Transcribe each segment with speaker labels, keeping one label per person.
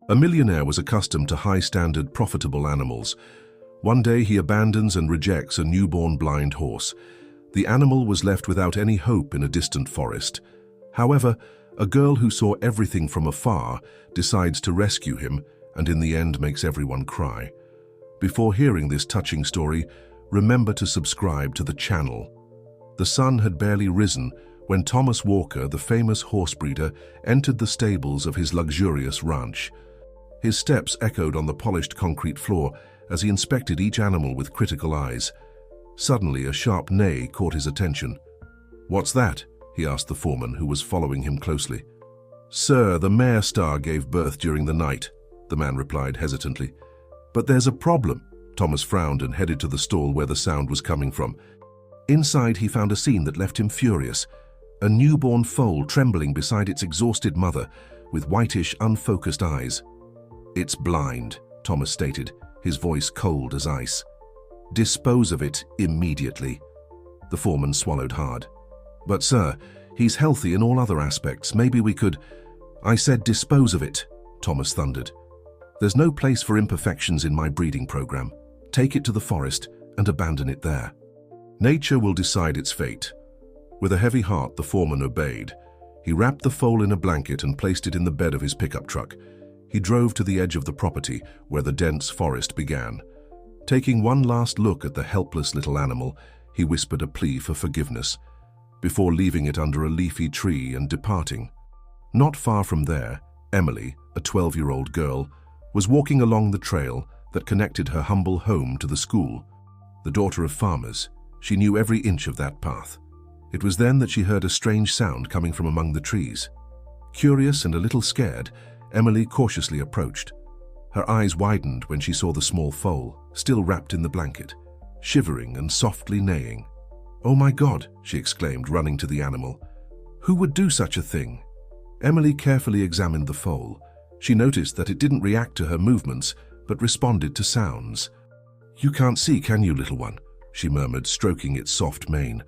Speaker 1: A millionaire was accustomed to high-standard, profitable animals. One day he abandons and rejects a newborn blind horse. The animal was left without any hope in a distant forest. However, a girl who saw everything from afar decides to rescue him and in the end makes everyone cry. Before hearing this touching story, remember to subscribe to the channel. The sun had barely risen when Thomas Walker, the famous horse breeder, entered the stables of his luxurious ranch. His steps echoed on the polished concrete floor as he inspected each animal with critical eyes. Suddenly, a sharp neigh caught his attention. "What's that?" he asked the foreman, who was following him closely. "Sir, the mare star gave birth during the night," the man replied hesitantly. "But there's a problem." Thomas frowned and headed to the stall where the sound was coming from. Inside, he found a scene that left him furious. A newborn foal trembling beside its exhausted mother, with whitish, unfocused eyes. "It's blind," Thomas stated, his voice cold as ice. "Dispose of it immediately." The foreman swallowed hard. "But sir, he's healthy in all other aspects. Maybe we could—" "I said dispose of it," Thomas thundered. "There's no place for imperfections in my breeding program. Take it to the forest and abandon it there. Nature will decide its fate." With a heavy heart, the foreman obeyed. He wrapped the foal in a blanket and placed it in the bed of his pickup truck. He drove to the edge of the property where the dense forest began. Taking one last look at the helpless little animal, he whispered a plea for forgiveness, before leaving it under a leafy tree and departing. Not far from there, Emily, a 12-year-old girl, was walking along the trail that connected her humble home to the school. The daughter of farmers, she knew every inch of that path. It was then that she heard a strange sound coming from among the trees. Curious and a little scared, Emily cautiously approached. Her eyes widened when she saw the small foal, still wrapped in the blanket, shivering and softly neighing. "Oh my God!" she exclaimed, running to the animal. "Who would do such a thing?" Emily carefully examined the foal. She noticed that it didn't react to her movements, but responded to sounds. "You can't see, can you, little one?" she murmured, stroking its soft mane.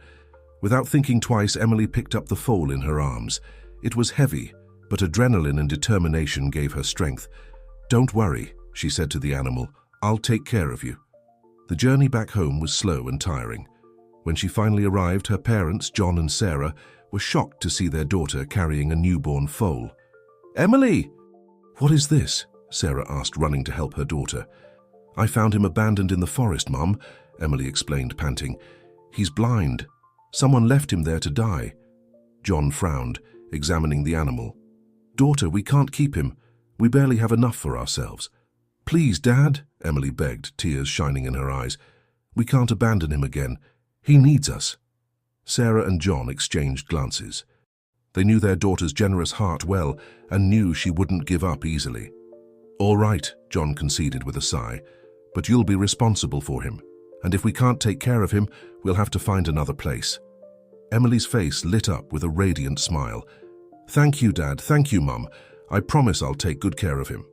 Speaker 1: Without thinking twice, Emily picked up the foal in her arms. It was heavy, but adrenaline and determination gave her strength. "Don't worry," she said to the animal. "I'll take care of you." The journey back home was slow and tiring. When she finally arrived, her parents, John and Sarah, were shocked to see their daughter carrying a newborn foal. "Emily!" "What is this?" Sarah asked, running to help her daughter. "I found him abandoned in the forest, Mum," Emily explained, panting. "He's blind. Someone left him there to die." John frowned, examining the animal. "Daughter, we can't keep him. We barely have enough for ourselves." "Please, Dad," Emily begged, tears shining in her eyes. "We can't abandon him again. He needs us." Sarah and John exchanged glances. They knew their daughter's generous heart well and knew she wouldn't give up easily. "All right," John conceded with a sigh, "but you'll be responsible for him. And if we can't take care of him, we'll have to find another place." Emily's face lit up with a radiant smile. "Thank you, Dad. Thank you, Mum. I promise I'll take good care of him."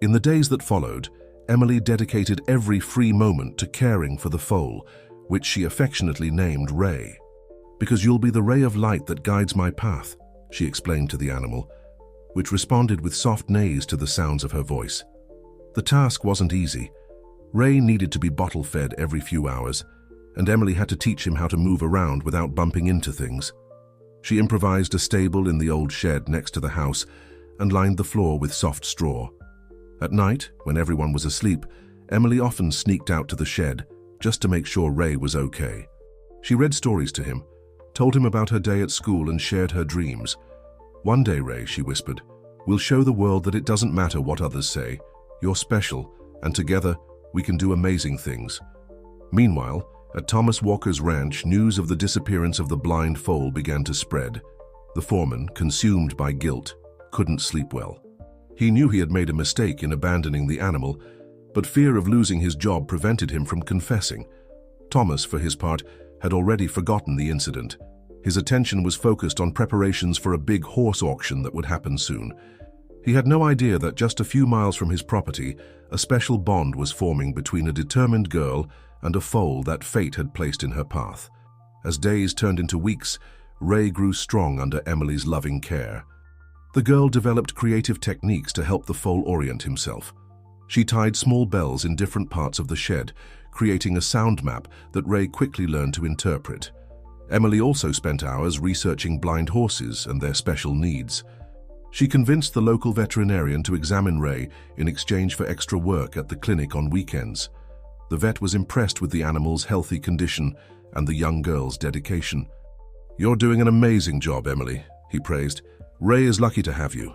Speaker 1: In the days that followed, Emily dedicated every free moment to caring for the foal, which she affectionately named Ray. "Because you'll be the ray of light that guides my path," she explained to the animal, which responded with soft neighs to the sounds of her voice. The task wasn't easy. Ray needed to be bottle-fed every few hours, and Emily had to teach him how to move around without bumping into things. She improvised a stable in the old shed next to the house and lined the floor with soft straw. At night, when everyone was asleep, Emily often sneaked out to the shed just to make sure Ray was okay. She read stories to him, told him about her day at school, and shared her dreams. "One day, Ray," she whispered, "we'll show the world that it doesn't matter what others say. You're special, and together we can do amazing things." Meanwhile, at Thomas Walker's ranch, news of the disappearance of the blind foal began to spread. The foreman, consumed by guilt, couldn't sleep well. He knew he had made a mistake in abandoning the animal, but fear of losing his job prevented him from confessing. Thomas, for his part, had already forgotten the incident. His attention was focused on preparations for a big horse auction that would happen soon. He had no idea that just a few miles from his property, a special bond was forming between a determined girl and a foal that fate had placed in her path. As days turned into weeks, Ray grew strong under Emily's loving care. The girl developed creative techniques to help the foal orient himself. She tied small bells in different parts of the shed, creating a sound map that Ray quickly learned to interpret. Emily also spent hours researching blind horses and their special needs. She convinced the local veterinarian to examine Ray in exchange for extra work at the clinic on weekends. The vet was impressed with the animal's healthy condition and the young girl's dedication. "You're doing an amazing job, Emily," he praised. "Ray is lucky to have you."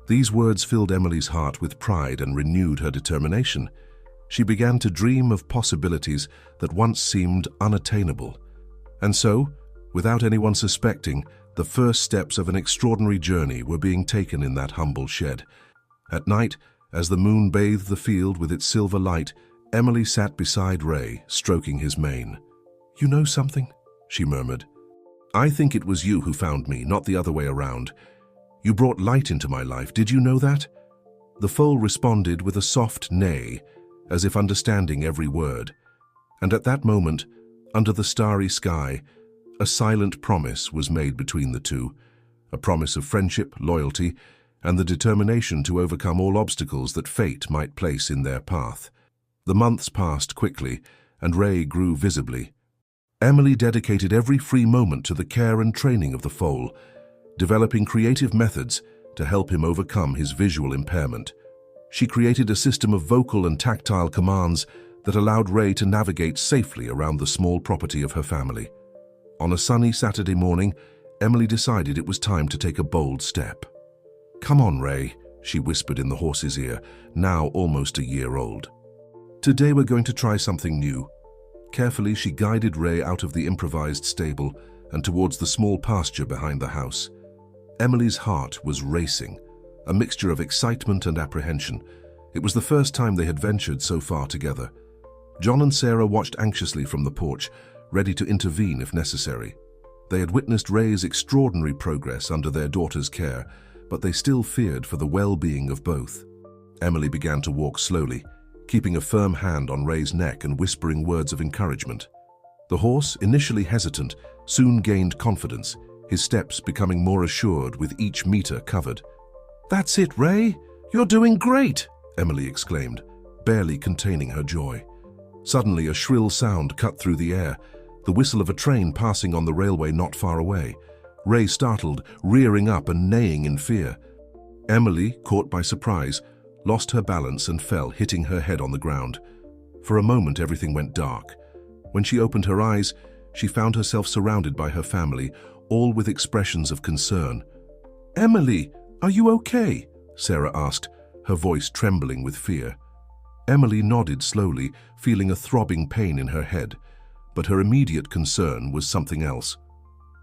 Speaker 1: These words filled Emily's heart with pride and renewed her determination. She began to dream of possibilities that once seemed unattainable. And so, without anyone suspecting, the first steps of an extraordinary journey were being taken in that humble shed. At night, as the moon bathed the field with its silver light, Emily sat beside Ray, stroking his mane. "You know something?" she murmured. "I think it was you who found me, not the other way around. You brought light into my life, did you know that?" The foal responded with a soft neigh, as if understanding every word. And at that moment, under the starry sky, a silent promise was made between the two, a promise of friendship, loyalty, and the determination to overcome all obstacles that fate might place in their path. The months passed quickly, and Ray grew visibly. Emily dedicated every free moment to the care and training of the foal, developing creative methods to help him overcome his visual impairment. She created a system of vocal and tactile commands that allowed Ray to navigate safely around the small property of her family. On a sunny Saturday morning, Emily decided it was time to take a bold step. "Come on, Ray," she whispered in the horse's ear, now almost a year old. "Today we're going to try something new." Carefully, she guided Ray out of the improvised stable and towards the small pasture behind the house. Emily's heart was racing, a mixture of excitement and apprehension. It was the first time they had ventured so far together. John and Sarah watched anxiously from the porch, ready to intervene if necessary. They had witnessed Ray's extraordinary progress under their daughter's care, but they still feared for the well-being of both. Emily began to walk slowly, keeping a firm hand on Ray's neck and whispering words of encouragement. The horse, initially hesitant, soon gained confidence, his steps becoming more assured with each meter covered. "That's it, Ray! You're doing great!" Emily exclaimed, barely containing her joy. Suddenly, a shrill sound cut through the air, the whistle of a train passing on the railway not far away. Ray startled, rearing up and neighing in fear. Emily, caught by surprise, lost her balance and fell, hitting her head on the ground. For a moment, everything went dark. When she opened her eyes, she found herself surrounded by her family, all with expressions of concern. "Emily, are you okay?" Sarah asked, her voice trembling with fear. Emily nodded slowly, feeling a throbbing pain in her head, but her immediate concern was something else.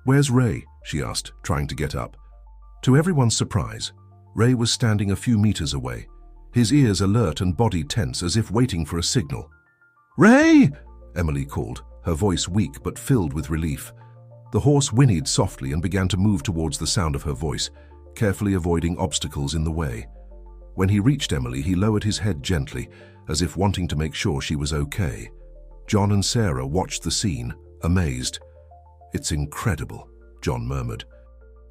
Speaker 1: "Where's Ray?" she asked, trying to get up. To everyone's surprise, Ray was standing a few meters away, his ears alert and body tense as if waiting for a signal. "Ray!" Emily called, her voice weak but filled with relief. The horse whinnied softly and began to move towards the sound of her voice, carefully avoiding obstacles in the way. When he reached Emily, he lowered his head gently, as if wanting to make sure she was okay. John and Sarah watched the scene, amazed. "It's incredible," John murmured.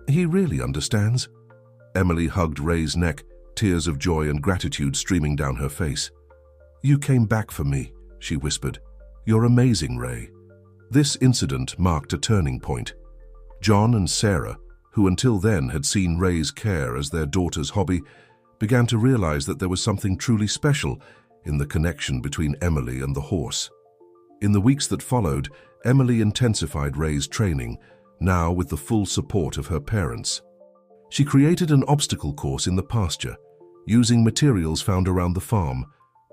Speaker 1: "He really understands." Emily hugged Ray's neck, tears of joy and gratitude streaming down her face. "You came back for me," she whispered. "You're amazing, Ray." This incident marked a turning point. John and Sarah, who until then had seen Ray's care as their daughter's hobby, began to realize that there was something truly special in the connection between Emily and the horse. In the weeks that followed, Emily intensified Ray's training, now with the full support of her parents. She created an obstacle course in the pasture, using materials found around the farm: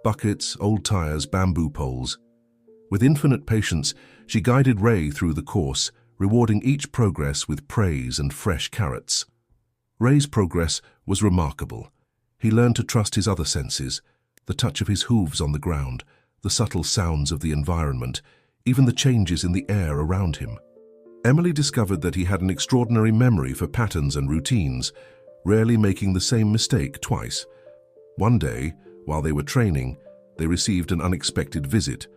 Speaker 1: buckets, old tires, bamboo poles. With infinite patience, she guided Ray through the course, rewarding each progress with praise and fresh carrots. Ray's progress was remarkable. He learned to trust his other senses, the touch of his hooves on the ground, the subtle sounds of the environment, even the changes in the air around him. Emily discovered that he had an extraordinary memory for patterns and routines, rarely making the same mistake twice. One day, while they were training, they received an unexpected visit.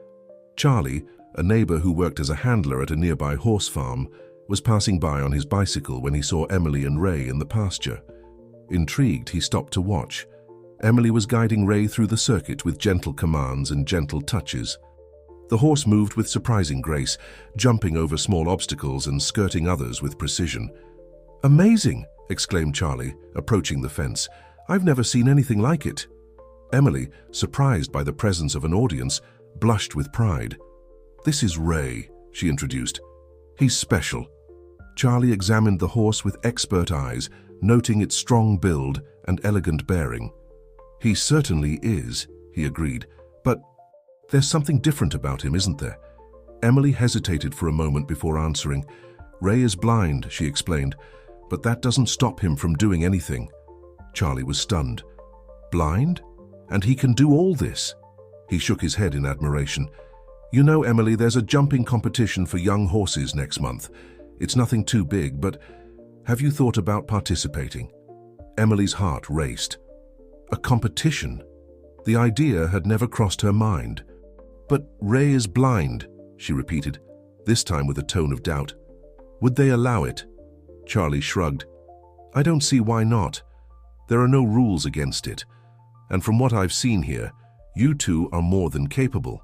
Speaker 1: Charlie, a neighbor who worked as a handler at a nearby horse farm, was passing by on his bicycle when he saw Emily and Ray in the pasture. Intrigued, he stopped to watch. Emily was guiding Ray through the circuit with gentle commands and gentle touches. The horse moved with surprising grace, jumping over small obstacles and skirting others with precision. "Amazing!" exclaimed Charlie, approaching the fence. "I've never seen anything like it." Emily, surprised by the presence of an audience, blushed with pride. "This is Ray," she introduced. "He's special." Charlie examined the horse with expert eyes, noting its strong build and elegant bearing. "He certainly is," he agreed, "but there's something different about him, isn't there?" Emily hesitated for a moment before answering. "Ray is blind," she explained, "but that doesn't stop him from doing anything." Charlie was stunned. "Blind? And he can do all this?" He shook his head in admiration. "You know, Emily, there's a jumping competition for young horses next month. It's nothing too big, but have you thought about participating?" Emily's heart raced. A competition? The idea had never crossed her mind. "But Ray is blind," she repeated, this time with a tone of doubt. "Would they allow it?" Charlie shrugged. "I don't see why not. There are no rules against it. And from what I've seen here, you two are more than capable."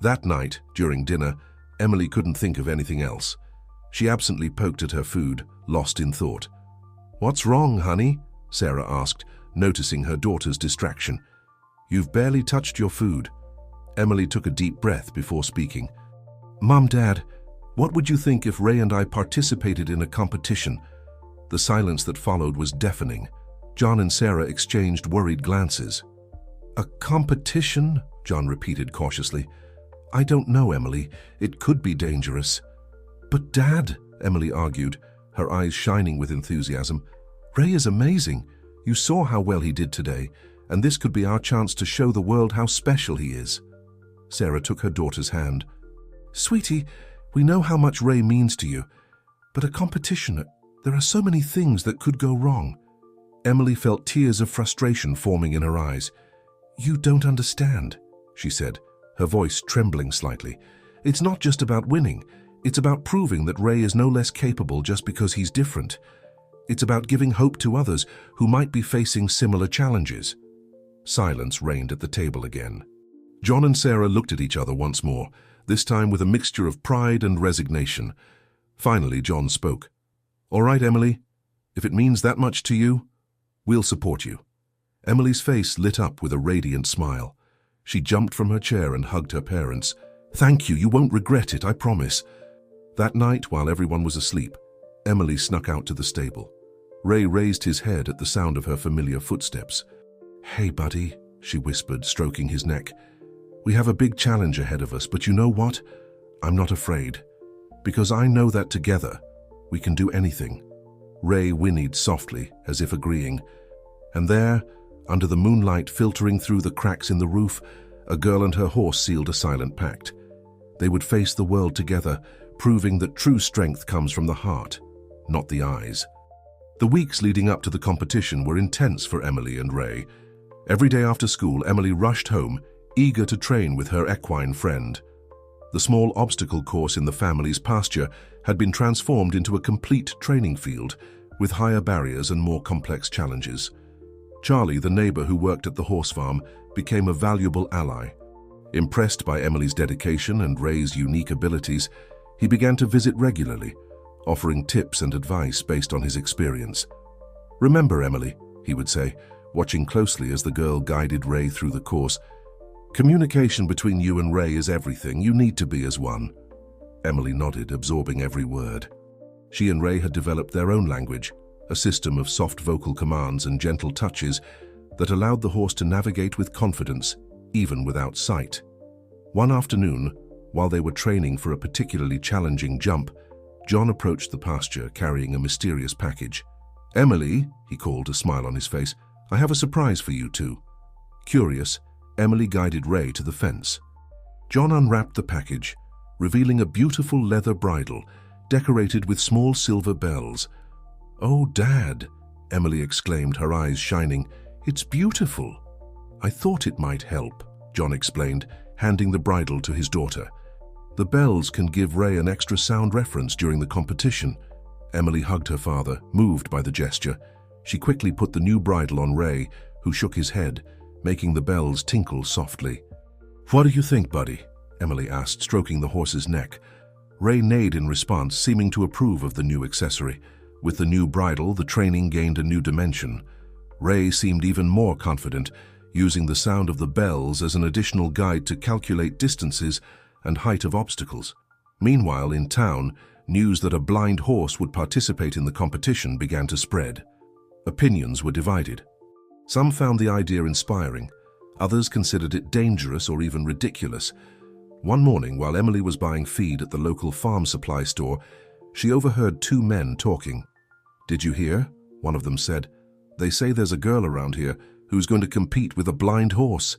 Speaker 1: That night, during dinner, Emily couldn't think of anything else. She absently poked at her food, lost in thought. "What's wrong, honey?" Sarah asked, noticing her daughter's distraction. "You've barely touched your food." Emily took a deep breath before speaking. "Mom, Dad, what would you think if Ray and I participated in a competition?" The silence that followed was deafening. John and Sarah exchanged worried glances. "A competition?" John repeated cautiously. "I don't know, Emily. It could be dangerous." "But Dad," Emily argued, her eyes shining with enthusiasm, "Ray is amazing. You saw how well he did today, and this could be our chance to show the world how special he is." Sarah took her daughter's hand. "Sweetie, we know how much Ray means to you, but a competition, there are so many things that could go wrong." Emily felt tears of frustration forming in her eyes. "You don't understand," she said, her voice trembling slightly. "It's not just about winning. It's about proving that Ray is no less capable just because he's different. It's about giving hope to others who might be facing similar challenges." Silence reigned at the table again. John and Sarah looked at each other once more, this time with a mixture of pride and resignation. Finally, John spoke. "All right, Emily, if it means that much to you, we'll support you." Emily's face lit up with a radiant smile. She jumped from her chair and hugged her parents. "Thank you, you won't regret it, I promise." That night, while everyone was asleep, Emily snuck out to the stable. Ray raised his head at the sound of her familiar footsteps. "Hey, buddy," she whispered, stroking his neck. "We have a big challenge ahead of us, but you know what? I'm not afraid. Because I know that together, we can do anything." Ray whinnied softly, as if agreeing. And there, under the moonlight filtering through the cracks in the roof, a girl and her horse sealed a silent pact. They would face the world together, proving that true strength comes from the heart, not the eyes. The weeks leading up to the competition were intense for Emily and Ray. Every day after school, Emily rushed home, eager to train with her equine friend. The small obstacle course in the family's pasture had been transformed into a complete training field, with higher barriers and more complex challenges. Charlie, the neighbor who worked at the horse farm, became a valuable ally. Impressed by Emily's dedication and Ray's unique abilities, he began to visit regularly, offering tips and advice based on his experience. "Remember, Emily," he would say, watching closely as the girl guided Ray through the course, "communication between you and Ray is everything. You need to be as one." Emily nodded, absorbing every word. She and Ray had developed their own language, a system of soft vocal commands and gentle touches that allowed the horse to navigate with confidence, even without sight. One afternoon, while they were training for a particularly challenging jump, John approached the pasture carrying a mysterious package. "Emily," he called, a smile on his face, "I have a surprise for you two." Curious, Emily guided Ray to the fence. John unwrapped the package, revealing a beautiful leather bridle decorated with small silver bells. "Oh, Dad," Emily exclaimed, her eyes shining, "it's beautiful." "I thought it might help," John explained, handing the bridle to his daughter. "The bells can give Ray an extra sound reference during the competition." Emily hugged her father, moved by the gesture. She quickly put the new bridle on Ray, who shook his head, making the bells tinkle softly. "What do you think, buddy?" Emily asked, stroking the horse's neck. Ray neighed in response, seeming to approve of the new accessory. With the new bridle, the training gained a new dimension. Ray seemed even more confident, using the sound of the bells as an additional guide to calculate distances and height of obstacles. Meanwhile, in town, news that a blind horse would participate in the competition began to spread. Opinions were divided. Some found the idea inspiring. Others considered it dangerous or even ridiculous. One morning, while Emily was buying feed at the local farm supply store, she overheard two men talking. "Did you hear?" one of them said. "They say there's a girl around here who's going to compete with a blind horse."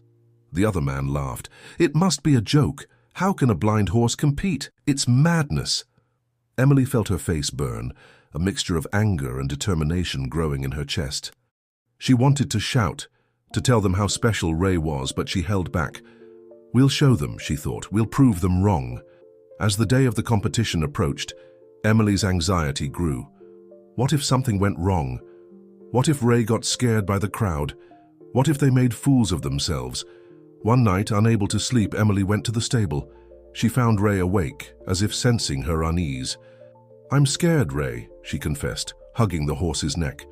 Speaker 1: The other man laughed. "It must be a joke. How can a blind horse compete? It's madness." Emily felt her face burn, a mixture of anger and determination growing in her chest. She wanted to shout, to tell them how special Ray was, but she held back. "We'll show them," she thought. "We'll prove them wrong." As the day of the competition approached, Emily's anxiety grew. What if something went wrong? What if Ray got scared by the crowd? What if they made fools of themselves? One night, unable to sleep, Emily went to the stable. She found Ray awake, as if sensing her unease. "I'm scared, Ray," she confessed, hugging the horse's neck.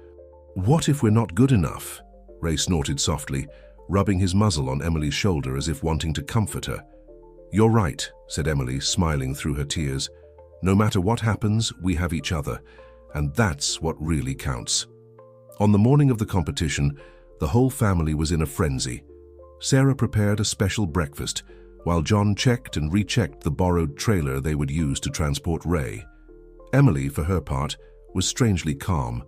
Speaker 1: "What if we're not good enough?" Ray snorted softly, rubbing his muzzle on Emily's shoulder as if wanting to comfort her. "You're right," said Emily, smiling through her tears. "No matter what happens, we have each other, and that's what really counts." On the morning of the competition, the whole family was in a frenzy. Sarah prepared a special breakfast, while John checked and rechecked the borrowed trailer they would use to transport Ray. Emily, for her part, was strangely calm.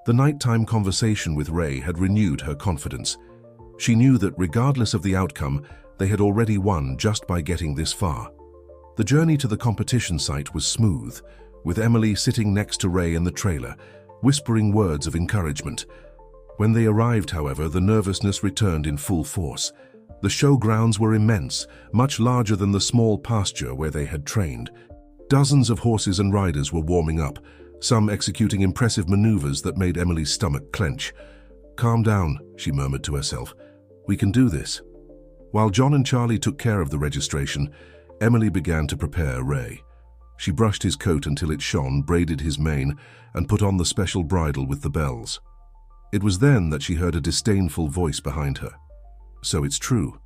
Speaker 1: The nighttime conversation with Ray had renewed her confidence. She knew that regardless of the outcome, they had already won just by getting this far. The journey to the competition site was smooth, with Emily sitting next to Ray in the trailer, whispering words of encouragement. When they arrived, however, the nervousness returned in full force. The showgrounds were immense, much larger than the small pasture where they had trained. Dozens of horses and riders were warming up, some executing impressive maneuvers that made Emily's stomach clench. "Calm down," she murmured to herself. "We can do this." While John and Charlie took care of the registration, Emily began to prepare Ray. She brushed his coat until it shone, braided his mane, and put on the special bridle with the bells. It was then that she heard a disdainful voice behind her. "So it's true.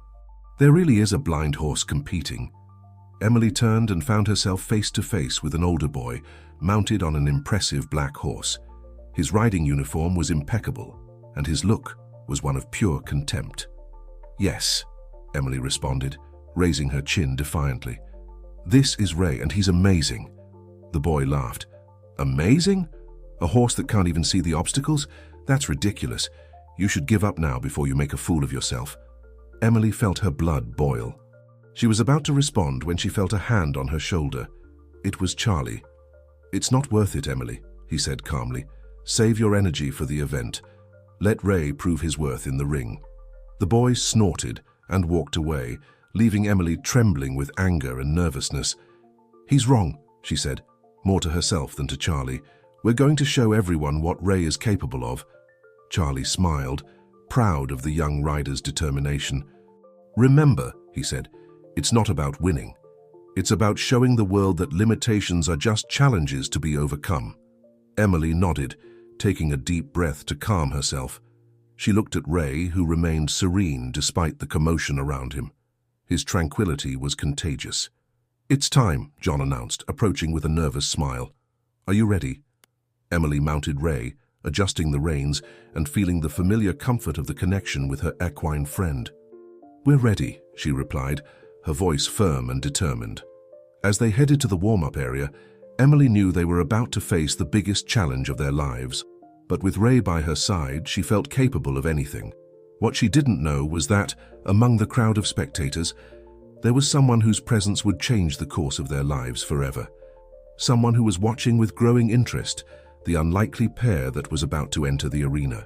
Speaker 1: There really is a blind horse competing." Emily turned and found herself face to face with an older boy, mounted on an impressive black horse. His riding uniform was impeccable, and his look was one of pure contempt. "Yes," Emily responded, raising her chin defiantly. "This is Ray, and he's amazing." The boy laughed. "Amazing? A horse that can't even see the obstacles? That's ridiculous. You should give up now before you make a fool of yourself." Emily felt her blood boil. She was about to respond when she felt a hand on her shoulder. It was Charlie. "It's not worth it, Emily," he said calmly. "Save your energy for the event. Let Ray prove his worth in the ring." The boy snorted and walked away, leaving Emily trembling with anger and nervousness. "He's wrong," she said, more to herself than to Charlie. "We're going to show everyone what Ray is capable of." Charlie smiled, proud of the young rider's determination. "Remember," he said, "it's not about winning. It's about showing the world that limitations are just challenges to be overcome." Emily nodded, taking a deep breath to calm herself. She looked at Ray, who remained serene despite the commotion around him. His tranquility was contagious. "It's time," John announced, approaching with a nervous smile. "Are you ready?" Emily mounted Ray, adjusting the reins and feeling the familiar comfort of the connection with her equine friend. "We're ready," she replied, her voice firm and determined. As they headed to the warm-up area, Emily knew they were about to face the biggest challenge of their lives. But with Ray by her side, she felt capable of anything. What she didn't know was that, among the crowd of spectators, there was someone whose presence would change the course of their lives forever. Someone who was watching with growing interest the unlikely pair that was about to enter the arena.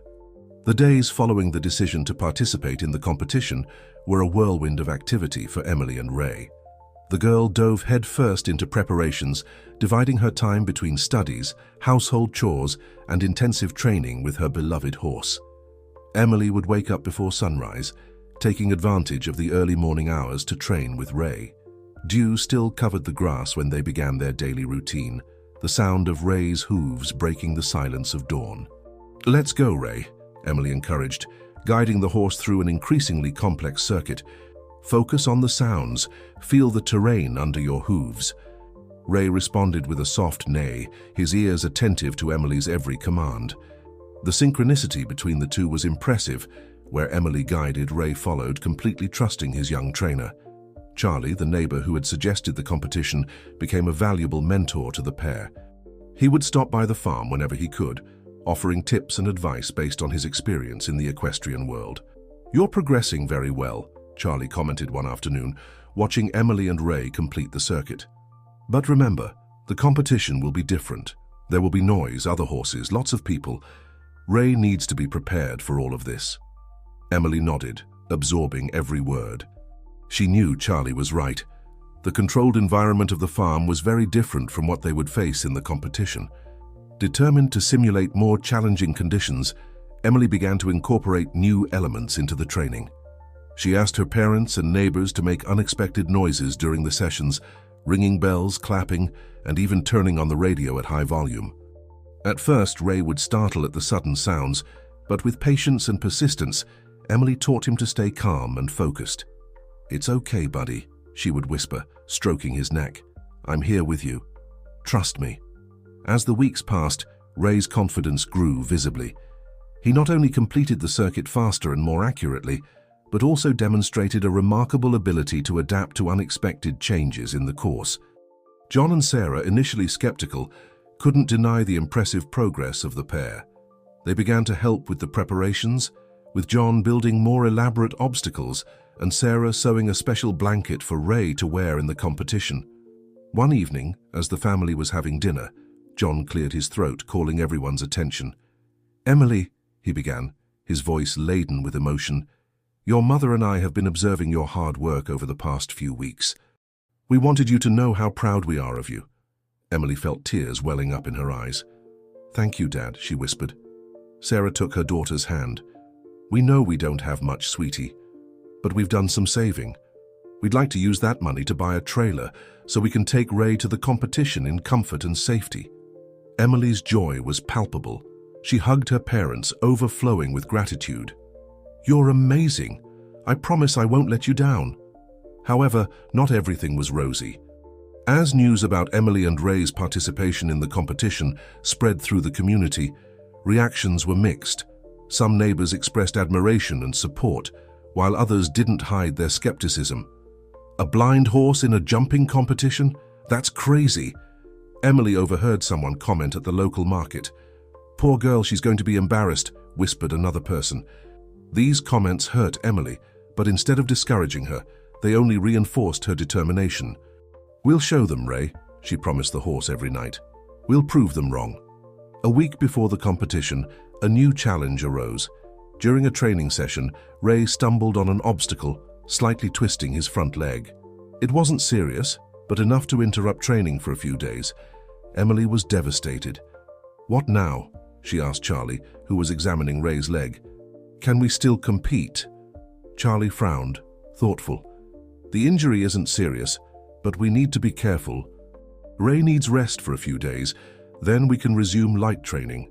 Speaker 1: The days following the decision to participate in the competition were a whirlwind of activity for Emily and Ray. The girl dove headfirst into preparations, dividing her time between studies, household chores, and intensive training with her beloved horse. Emily would wake up before sunrise, taking advantage of the early morning hours to train with Ray. Dew still covered the grass when they began their daily routine, the sound of Ray's hooves breaking the silence of dawn. "Let's go, Ray," Emily encouraged, guiding the horse through an increasingly complex circuit. "Focus on the sounds, feel the terrain under your hooves." Ray responded with a soft neigh, his ears attentive to Emily's every command. The synchronicity between the two was impressive. Where Emily guided, Ray followed, completely trusting his young trainer. Charlie, the neighbor who had suggested the competition, became a valuable mentor to the pair. He would stop by the farm whenever he could, offering tips and advice based on his experience in the equestrian world. "You're progressing very well," Charlie commented one afternoon, watching Emily and Ray complete the circuit. "But remember, the competition will be different. There will be noise, other horses, lots of people. Ray needs to be prepared for all of this." Emily nodded, absorbing every word. She knew Charlie was right. The controlled environment of the farm was very different from what they would face in the competition. Determined to simulate more challenging conditions, Emily began to incorporate new elements into the training. She asked her parents and neighbors to make unexpected noises during the sessions, ringing bells, clapping, and even turning on the radio at high volume. At first, Ray would startle at the sudden sounds, but with patience and persistence, Emily taught him to stay calm and focused. "It's okay, buddy," she would whisper, stroking his neck. "I'm here with you. Trust me." As the weeks passed, Ray's confidence grew visibly. He not only completed the circuit faster and more accurately, but also demonstrated a remarkable ability to adapt to unexpected changes in the course. John and Sarah, initially skeptical, couldn't deny the impressive progress of the pair. They began to help with the preparations, with John building more elaborate obstacles and Sarah sewing a special blanket for Ray to wear in the competition. One evening, as the family was having dinner, John cleared his throat, calling everyone's attention. "Emily," he began, his voice laden with emotion, "your mother and I have been observing your hard work over the past few weeks. We wanted you to know how proud we are of you." Emily felt tears welling up in her eyes. "Thank you, Dad," she whispered. Sarah took her daughter's hand. "We know we don't have much, sweetie, but we've done some saving. We'd like to use that money to buy a trailer so we can take Ray to the competition in comfort and safety." Emily's joy was palpable. She hugged her parents, overflowing with gratitude. "You're amazing. I promise I won't let you down." However, not everything was rosy. As news about Emily and Ray's participation in the competition spread through the community, reactions were mixed. Some neighbors expressed admiration and support, while others didn't hide their skepticism. "A blind horse in a jumping competition? That's crazy." Emily overheard someone comment at the local market. "Poor girl, she's going to be embarrassed," whispered another person. These comments hurt Emily, but instead of discouraging her, they only reinforced her determination. "We'll show them, Ray," she promised the horse every night. "We'll prove them wrong." A week before the competition, a new challenge arose. During a training session, Ray stumbled on an obstacle, slightly twisting his front leg. It wasn't serious, but enough to interrupt training for a few days. Emily was devastated. "What now?" she asked Charlie, who was examining Ray's leg. "Can we still compete?" Charlie frowned, thoughtful. "The injury isn't serious, but we need to be careful. Ray needs rest for a few days, then we can resume light training."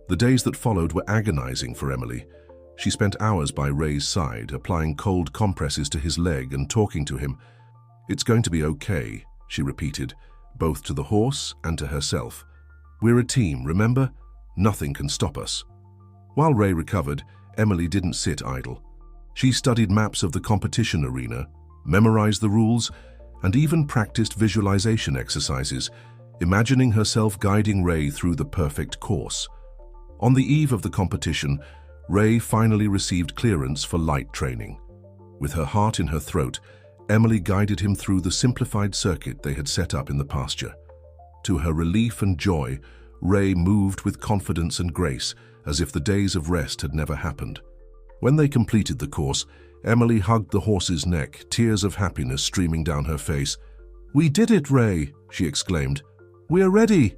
Speaker 1: The days that followed were agonizing for Emily. She spent hours by Ray's side, applying cold compresses to his leg and talking to him. "It's going to be okay," she repeated, both to the horse and to herself. "We're a team, remember? Nothing can stop us." While Ray recovered, Emily didn't sit idle. She studied maps of the competition arena, memorized the rules, and even practiced visualization exercises, imagining herself guiding Ray through the perfect course. On the eve of the competition, Ray finally received clearance for light training. With her heart in her throat, Emily guided him through the simplified circuit they had set up in the pasture. To her relief and joy, Ray moved with confidence and grace, as if the days of rest had never happened. When they completed the course, Emily hugged the horse's neck, tears of happiness streaming down her face. "We did it, Ray," she exclaimed. "We're ready."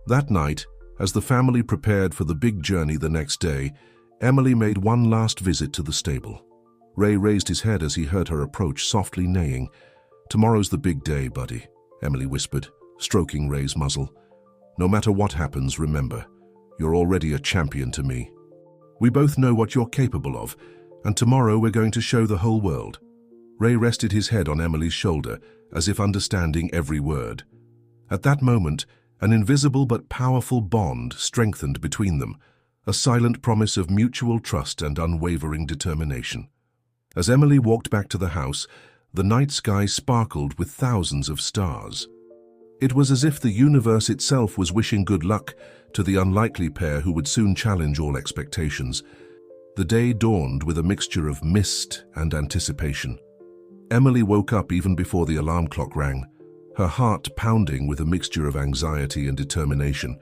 Speaker 1: That night, as the family prepared for the big journey the next day, Emily made one last visit to the stable. Ray raised his head as he heard her approach, softly neighing. "Tomorrow's the big day, buddy," Emily whispered, stroking Ray's muzzle. "No matter what happens, remember, you're already a champion to me. We both know what you're capable of, and tomorrow we're going to show the whole world." Ray rested his head on Emily's shoulder, as if understanding every word. At that moment, an invisible but powerful bond strengthened between them, a silent promise of mutual trust and unwavering determination. As Emily walked back to the house, the night sky sparkled with thousands of stars. It was as if the universe itself was wishing good luck to the unlikely pair who would soon challenge all expectations. The day dawned with a mixture of mist and anticipation. Emily woke up even before the alarm clock rang, her heart pounding with a mixture of anxiety and determination.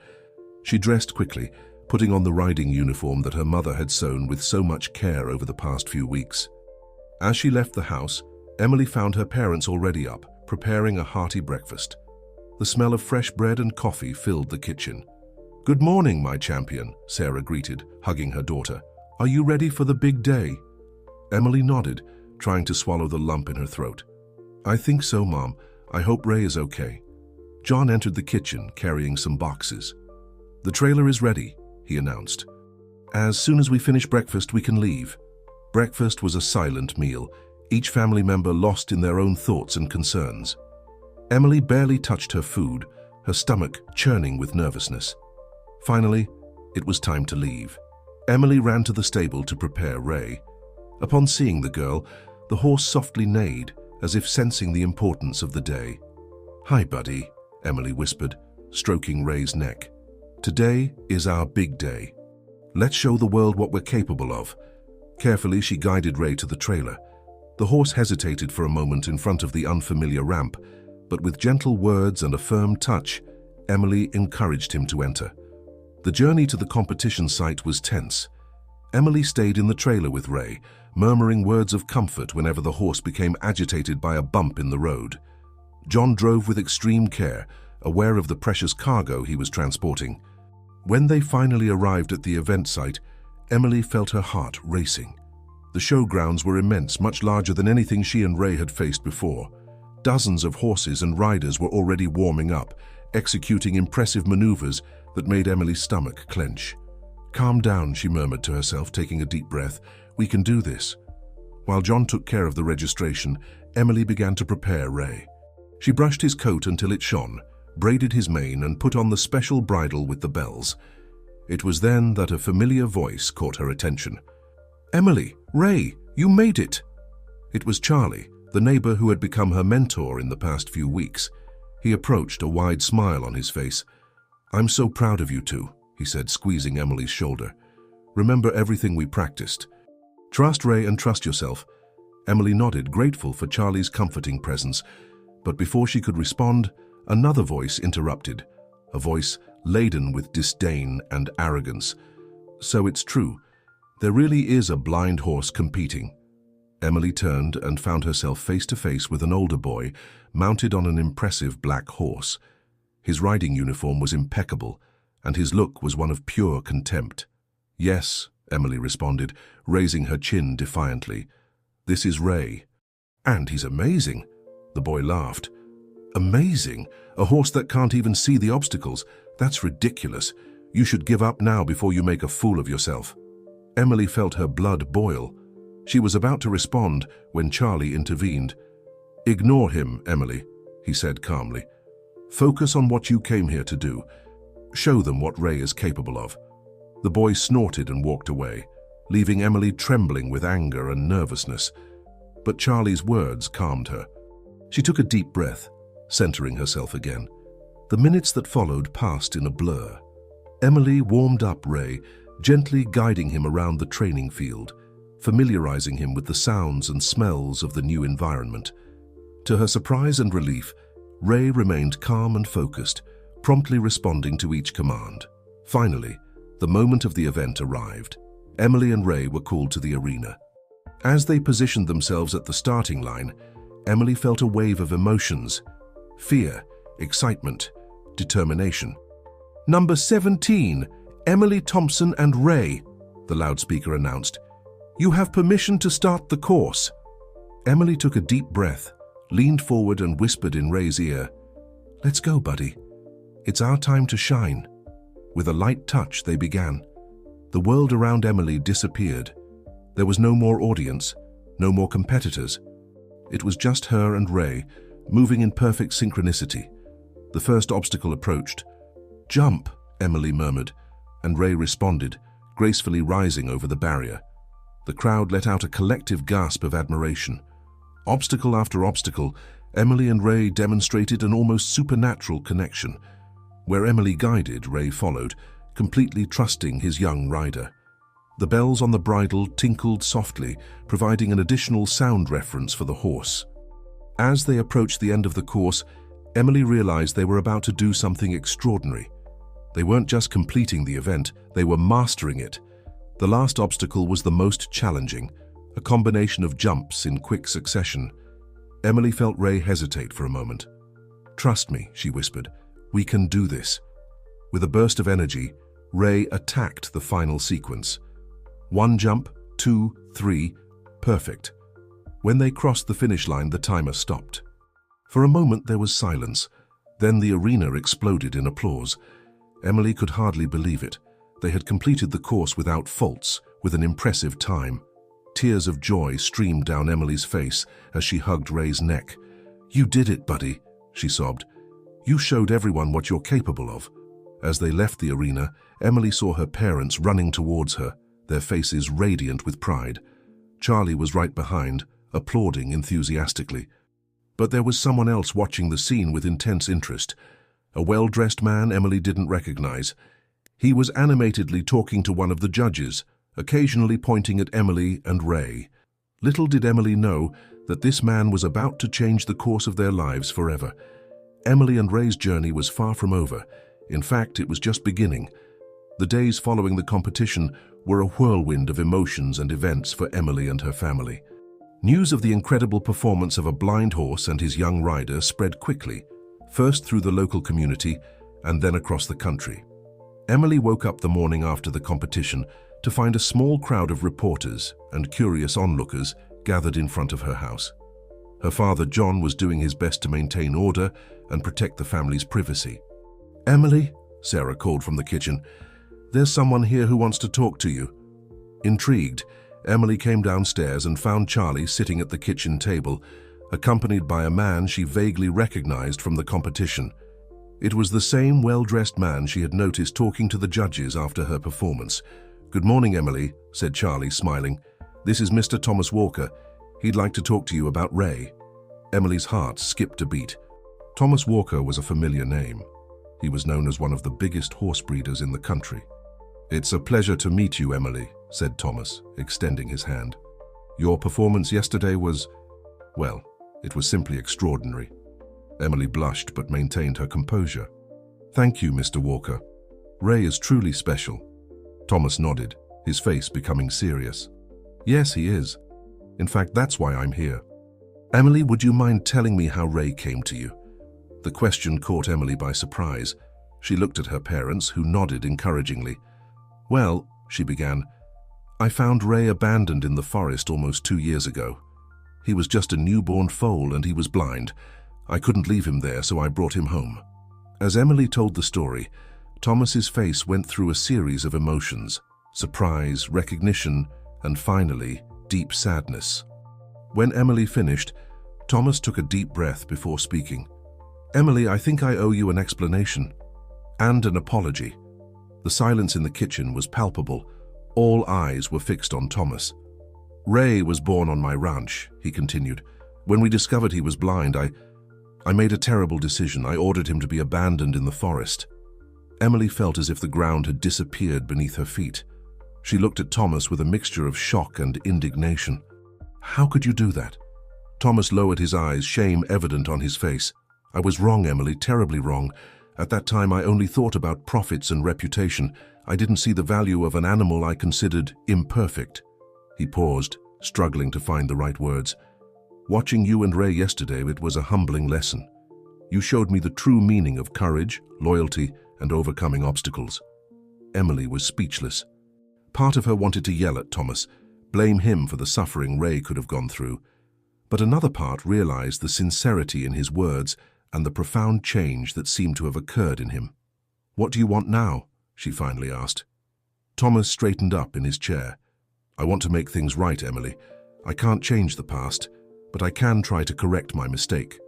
Speaker 1: She dressed quickly, putting on the riding uniform that her mother had sewn with so much care over the past few weeks. As she left the house, Emily found her parents already up, preparing a hearty breakfast. The smell of fresh bread and coffee filled the kitchen. "Good morning, my champion," Sarah greeted, hugging her daughter. "Are you ready for the big day?" Emily nodded, trying to swallow the lump in her throat. "I think so, Mom. I hope Ray is okay." John entered the kitchen, carrying some boxes. "The trailer is ready," he announced. "As soon as we finish breakfast, we can leave." Breakfast was a silent meal, each family member lost in their own thoughts and concerns. Emily barely touched her food, her stomach churning with nervousness. Finally, it was time to leave. Emily ran to the stable to prepare Ray. Upon seeing the girl, the horse softly neighed, as if sensing the importance of the day. "Hi, buddy," Emily whispered, stroking Ray's neck. "Today is our big day. Let's show the world what we're capable of." Carefully, she guided Ray to the trailer. The horse hesitated for a moment in front of the unfamiliar ramp, but with gentle words and a firm touch, Emily encouraged him to enter. The journey to the competition site was tense. Emily stayed in the trailer with Ray, murmuring words of comfort whenever the horse became agitated by a bump in the road. John drove with extreme care, aware of the precious cargo he was transporting. When they finally arrived at the event site, Emily felt her heart racing. The showgrounds were immense, much larger than anything she and Ray had faced before. Dozens of horses and riders were already warming up, executing impressive maneuvers that made Emily's stomach clench. "Calm down," she murmured to herself, taking a deep breath. "We can do this." While John took care of the registration, Emily began to prepare Ray. She brushed his coat until it shone, braided his mane, and put on the special bridle with the bells. It was then that a familiar voice caught her attention. "Emily, Ray, you made it!" It was Charlie, the neighbor who had become her mentor in the past few weeks. He approached, a wide smile on his face. "I'm so proud of you two," he said, squeezing Emily's shoulder. "Remember everything we practiced. Trust Ray and trust yourself." Emily nodded, grateful for Charlie's comforting presence. But before she could respond, another voice interrupted, a voice laden with disdain and arrogance. "So it's true. There really is a blind horse competing." Emily turned and found herself face to face with an older boy, mounted on an impressive black horse. His riding uniform was impeccable, and his look was one of pure contempt. "Yes," Emily responded, raising her chin defiantly. "This is Ray." "And he's amazing," the boy laughed. "Amazing? A horse that can't even see the obstacles? That's ridiculous. You should give up now before you make a fool of yourself." Emily felt her blood boil. She was about to respond when Charlie intervened. "Ignore him, Emily," he said calmly. "Focus on what you came here to do. Show them what Ray is capable of." The boy snorted and walked away, leaving Emily trembling with anger and nervousness. But Charlie's words calmed her. She took a deep breath, centering herself again. The minutes that followed passed in a blur. Emily warmed up Ray, gently guiding him around the training field, familiarizing him with the sounds and smells of the new environment. To her surprise and relief, Ray remained calm and focused, promptly responding to each command. Finally, the moment of the event arrived. Emily and Ray were called to the arena. As they positioned themselves at the starting line, Emily felt a wave of emotions. fear, excitement, determination. "Number 17, Emily Thompson and Ray," the loudspeaker announced. "You have permission to start the course." Emily took a deep breath, leaned forward and whispered in Ray's ear, "Let's go, buddy. It's our time to shine." With a light touch, they began. The world around Emily disappeared. There was no more audience, no more competitors. It was just her and Ray, moving in perfect synchronicity. The first obstacle approached. "Jump," Emily murmured, and Ray responded, gracefully rising over the barrier. The crowd let out a collective gasp of admiration. Obstacle after obstacle, Emily and Ray demonstrated an almost supernatural connection. Where Emily guided, Ray followed, completely trusting his young rider. The bells on the bridle tinkled softly, providing an additional sound reference for the horse. As they approached the end of the course, Emily realized they were about to do something extraordinary. They weren't just completing the event, they were mastering it. The last obstacle was the most challenging, a combination of jumps in quick succession. Emily felt Ray hesitate for a moment. "Trust me," she whispered. "We can do this." With a burst of energy, Ray attacked the final sequence. 1 jump, 2, 3, perfect. When they crossed the finish line, the timer stopped. For a moment there was silence. Then the arena exploded in applause. Emily could hardly believe it. They had completed the course without faults, with an impressive time. Tears of joy streamed down Emily's face as she hugged Ray's neck. "You did it, buddy," she sobbed. "You showed everyone what you're capable of." As they left the arena, Emily saw her parents running towards her, their faces radiant with pride. Charlie was right behind, applauding enthusiastically. But there was someone else watching the scene with intense interest. A well-dressed man Emily didn't recognize. He was animatedly talking to one of the judges, occasionally pointing at Emily and Ray. Little did Emily know that this man was about to change the course of their lives forever. Emily and Ray's journey was far from over. In fact, it was just beginning. The days following the competition were a whirlwind of emotions and events for Emily and her family. News of the incredible performance of a blind horse and his young rider spread quickly, first through the local community and then across the country. Emily woke up the morning after the competition to find a small crowd of reporters and curious onlookers gathered in front of her house. Her father, John, was doing his best to maintain order and protect the family's privacy. "Emily," Sarah called from the kitchen, "there's someone here who wants to talk to you." Intrigued, Emily came downstairs and found Charlie sitting at the kitchen table, accompanied by a man she vaguely recognized from the competition. It was the same well-dressed man she had noticed talking to the judges after her performance. "Good morning, Emily," said Charlie, smiling. "This is Mr. Thomas Walker. He'd like to talk to you about Ray." Emily's heart skipped a beat. Thomas Walker was a familiar name. He was known as one of the biggest horse breeders in the country. "It's a pleasure to meet you, Emily," said Thomas, extending his hand. "Your performance yesterday was, well, it was simply extraordinary." Emily blushed but maintained her composure. "Thank you, Mr. Walker. Ray is truly special." Thomas nodded, his face becoming serious. "Yes, he is. In fact, that's why I'm here." "Emily, would you mind telling me how Ray came to you?" The question caught Emily by surprise. She looked at her parents, who nodded encouragingly. "Well," she began, "I found Ray abandoned in the forest almost 2 years ago. He was just a newborn foal and he was blind. I couldn't leave him there, so I brought him home." As Emily told the story, Thomas's face went through a series of emotions: surprise, recognition, and finally, deep sadness. When Emily finished, Thomas took a deep breath before speaking. "Emily, I think I owe you an explanation and an apology." The silence in the kitchen was palpable. All eyes were fixed on Thomas. "Ray was born on my ranch," he continued. "When we discovered he was blind, I made a terrible decision. I ordered him to be abandoned in the forest." Emily felt as if the ground had disappeared beneath her feet. She looked at Thomas with a mixture of shock and indignation. "How could you do that?" Thomas lowered his eyes, shame evident on his face. "I was wrong, Emily, terribly wrong. At that time, I only thought about profits and reputation. I didn't see the value of an animal I considered imperfect." He paused, struggling to find the right words. "Watching you and Ray yesterday, it was a humbling lesson. You showed me the true meaning of courage, loyalty, and overcoming obstacles." Emily was speechless. Part of her wanted to yell at Thomas, blame him for the suffering Ray could have gone through. But another part realized the sincerity in his words and the profound change that seemed to have occurred in him. "What do you want now?" she finally asked. Thomas straightened up in his chair. "I want to make things right, Emily. I can't change the past, but I can try to correct my mistake.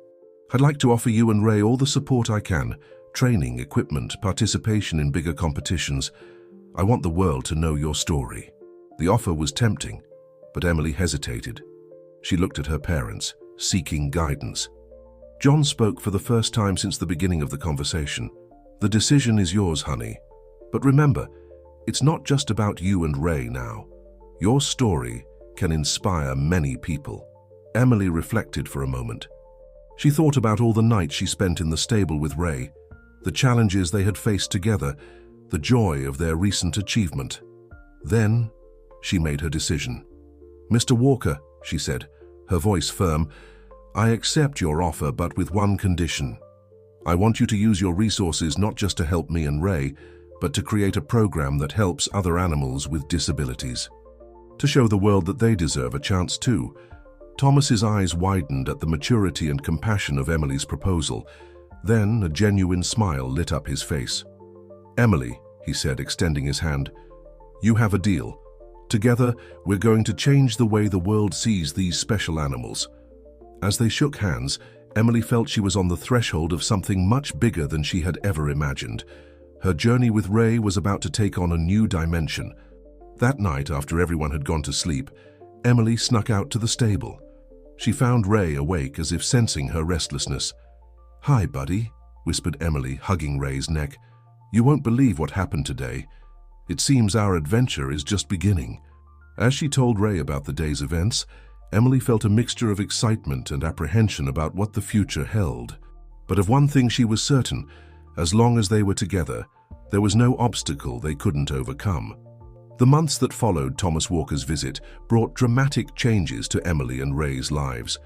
Speaker 1: I'd like to offer you and Ray all the support I can, training, equipment, participation in bigger competitions. I want the world to know your story." The offer was tempting, but Emily hesitated. She looked at her parents, seeking guidance. John spoke for the first time since the beginning of the conversation. "The decision is yours, honey. But remember, it's not just about you and Ray now. Your story can inspire many people." Emily reflected for a moment. She thought about all the nights she spent in the stable with Ray, the challenges they had faced together, the joy of their recent achievement. Then, she made her decision. "Mr. Walker," she said, her voice firm, "I accept your offer, but with one condition. I want you to use your resources not just to help me and Ray, but to create a program that helps other animals with disabilities. To show the world that they deserve a chance too." Thomas's eyes widened at the maturity and compassion of Emily's proposal. Then a genuine smile lit up his face. "Emily," he said, extending his hand, "you have a deal. Together, we're going to change the way the world sees these special animals." As they shook hands, Emily felt she was on the threshold of something much bigger than she had ever imagined. Her journey with Ray was about to take on a new dimension. That night, after everyone had gone to sleep, Emily snuck out to the stable. She found Ray awake, as if sensing her restlessness. "Hi, buddy," whispered Emily, hugging Ray's neck. "You won't believe what happened today. It seems our adventure is just beginning." As she told Ray about the day's events, Emily felt a mixture of excitement and apprehension about what the future held. But of one thing she was certain: as long as they were together, there was no obstacle they couldn't overcome. The months that followed Thomas Walker's visit brought dramatic changes to Emily and Ray's lives.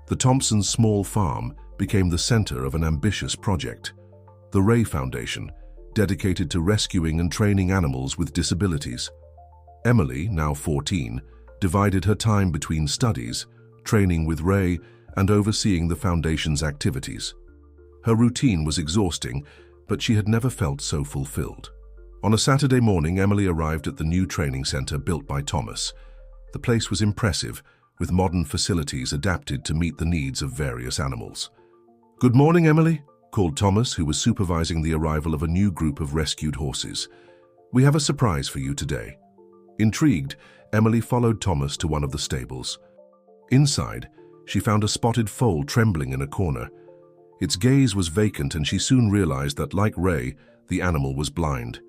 Speaker 1: The Thompsons' small farm became the center of an ambitious project, the Ray Foundation, dedicated to rescuing and training animals with disabilities. Emily, now 14, divided her time between studies, training with Ray, and overseeing the foundation's activities. Her routine was exhausting, but she had never felt so fulfilled. On a Saturday morning, Emily arrived at the new training center built by Thomas. The place was impressive, with modern facilities adapted to meet the needs of various animals. "Good morning, Emily," called Thomas, who was supervising the arrival of a new group of rescued horses. "We have a surprise for you today." Intrigued, Emily followed Thomas to one of the stables. Inside, she found a spotted foal trembling in a corner. Its gaze was vacant, and she soon realized that, like Ray, the animal was blind.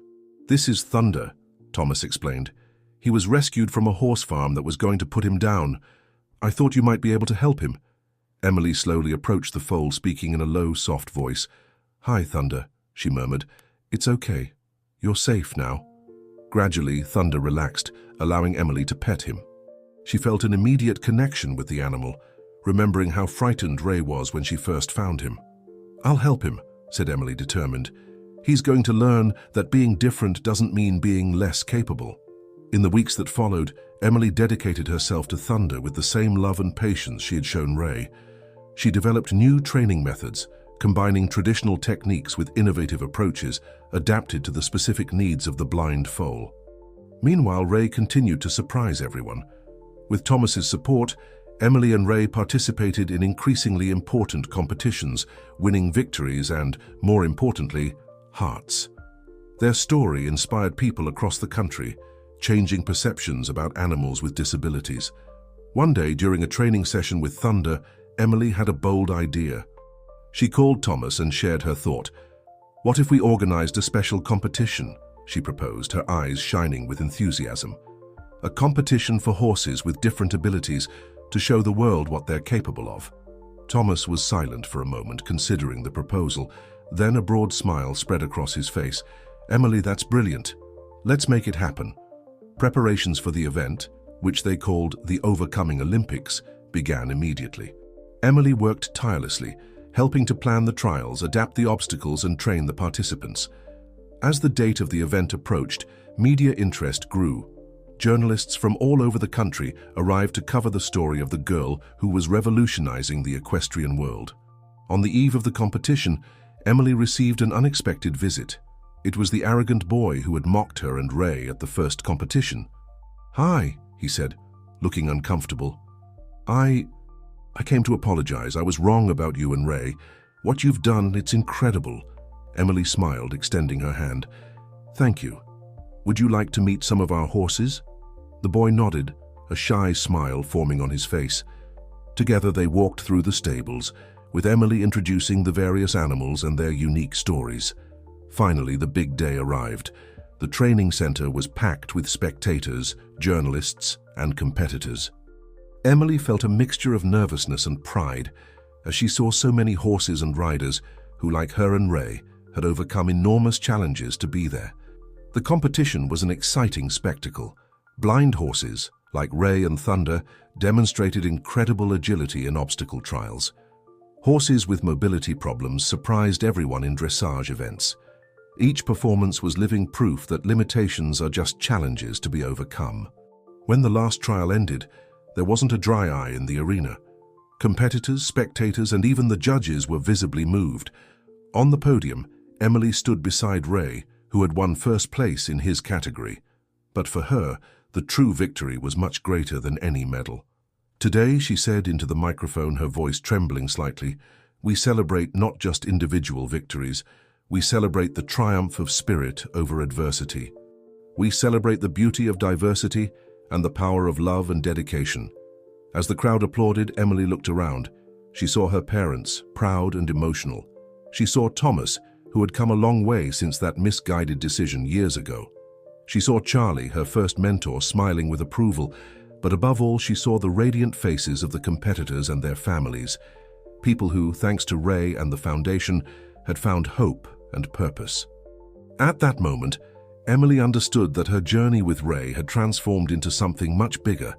Speaker 1: "This is Thunder," Thomas explained. "He was rescued from a horse farm that was going to put him down. I thought you might be able to help him." Emily slowly approached the foal, speaking in a low, soft voice. "Hi, Thunder," she murmured. "It's okay. You're safe now." Gradually, Thunder relaxed, allowing Emily to pet him. She felt an immediate connection with the animal, remembering how frightened Ray was when she first found him. "I'll help him," said Emily, determined. "He's going to learn that being different doesn't mean being less capable." In the weeks that followed, Emily dedicated herself to Thunder with the same love and patience she had shown Ray. She developed new training methods, combining traditional techniques with innovative approaches adapted to the specific needs of the blind foal. Meanwhile, Ray continued to surprise everyone. With Thomas's support, Emily and Ray participated in increasingly important competitions, winning victories and, more importantly, hearts. Their story inspired people across the country, changing perceptions about animals with disabilities. One day, during a training session with Thunder, Emily had a bold idea. She called Thomas and shared her thought. "What if we organized a special competition?" she proposed, her eyes shining with enthusiasm. "A competition for horses with different abilities to show the world what they're capable of." Thomas was silent for a moment, considering the proposal. Then a broad smile spread across his face. "Emily, that's brilliant. Let's make it happen." Preparations for the event, which they called the Overcoming Olympics, began immediately. Emily worked tirelessly, helping to plan the trials, adapt the obstacles, and train the participants. As the date of the event approached, media interest grew. Journalists from all over the country arrived to cover the story of the girl who was revolutionizing the equestrian world. On the eve of the competition, Emily received an unexpected visit. It was the arrogant boy who had mocked her and Ray at the first competition. "Hi," he said, looking uncomfortable. I came to apologize. I was wrong about you and Ray. What you've done, it's incredible." Emily smiled, extending her hand. "Thank you. Would you like to meet some of our horses?" The boy nodded, a shy smile forming on his face. Together they walked through the stables, with Emily introducing the various animals and their unique stories. Finally, the big day arrived. The training center was packed with spectators, journalists, and competitors. Emily felt a mixture of nervousness and pride as she saw so many horses and riders who, like her and Ray, had overcome enormous challenges to be there. The competition was an exciting spectacle. Blind horses, like Ray and Thunder, demonstrated incredible agility in obstacle trials. Horses with mobility problems surprised everyone in dressage events. Each performance was living proof that limitations are just challenges to be overcome. When the last trial ended, there wasn't a dry eye in the arena. Competitors, spectators, and even the judges were visibly moved. On the podium, Emily stood beside Ray, who had won first place in his category. But for her, the true victory was much greater than any medal. "Today," she said into the microphone, her voice trembling slightly, "we celebrate not just individual victories, we celebrate the triumph of spirit over adversity. We celebrate the beauty of diversity and the power of love and dedication." As the crowd applauded, Emily looked around. She saw her parents, proud and emotional. She saw Thomas, who had come a long way since that misguided decision years ago. She saw Charlie, her first mentor, smiling with approval, but above all she saw the radiant faces of the competitors and their families, people who, thanks to Ray and the foundation, had found hope and purpose. At that moment, Emily understood that her journey with Ray had transformed into something much bigger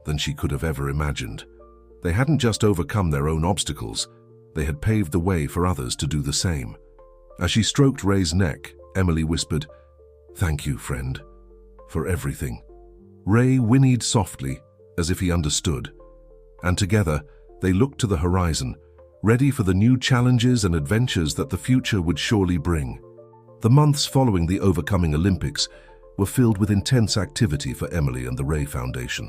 Speaker 1: than she could have ever imagined. They hadn't just overcome their own obstacles, they had paved the way for others to do the same. As she stroked Ray's neck, Emily whispered, "Thank you, friend, for everything." Ray whinnied softly, as if he understood, and together they looked to the horizon, ready for the new challenges and adventures that the future would surely bring. The months following the Overcoming Olympics were filled with intense activity for Emily and the Ray Foundation.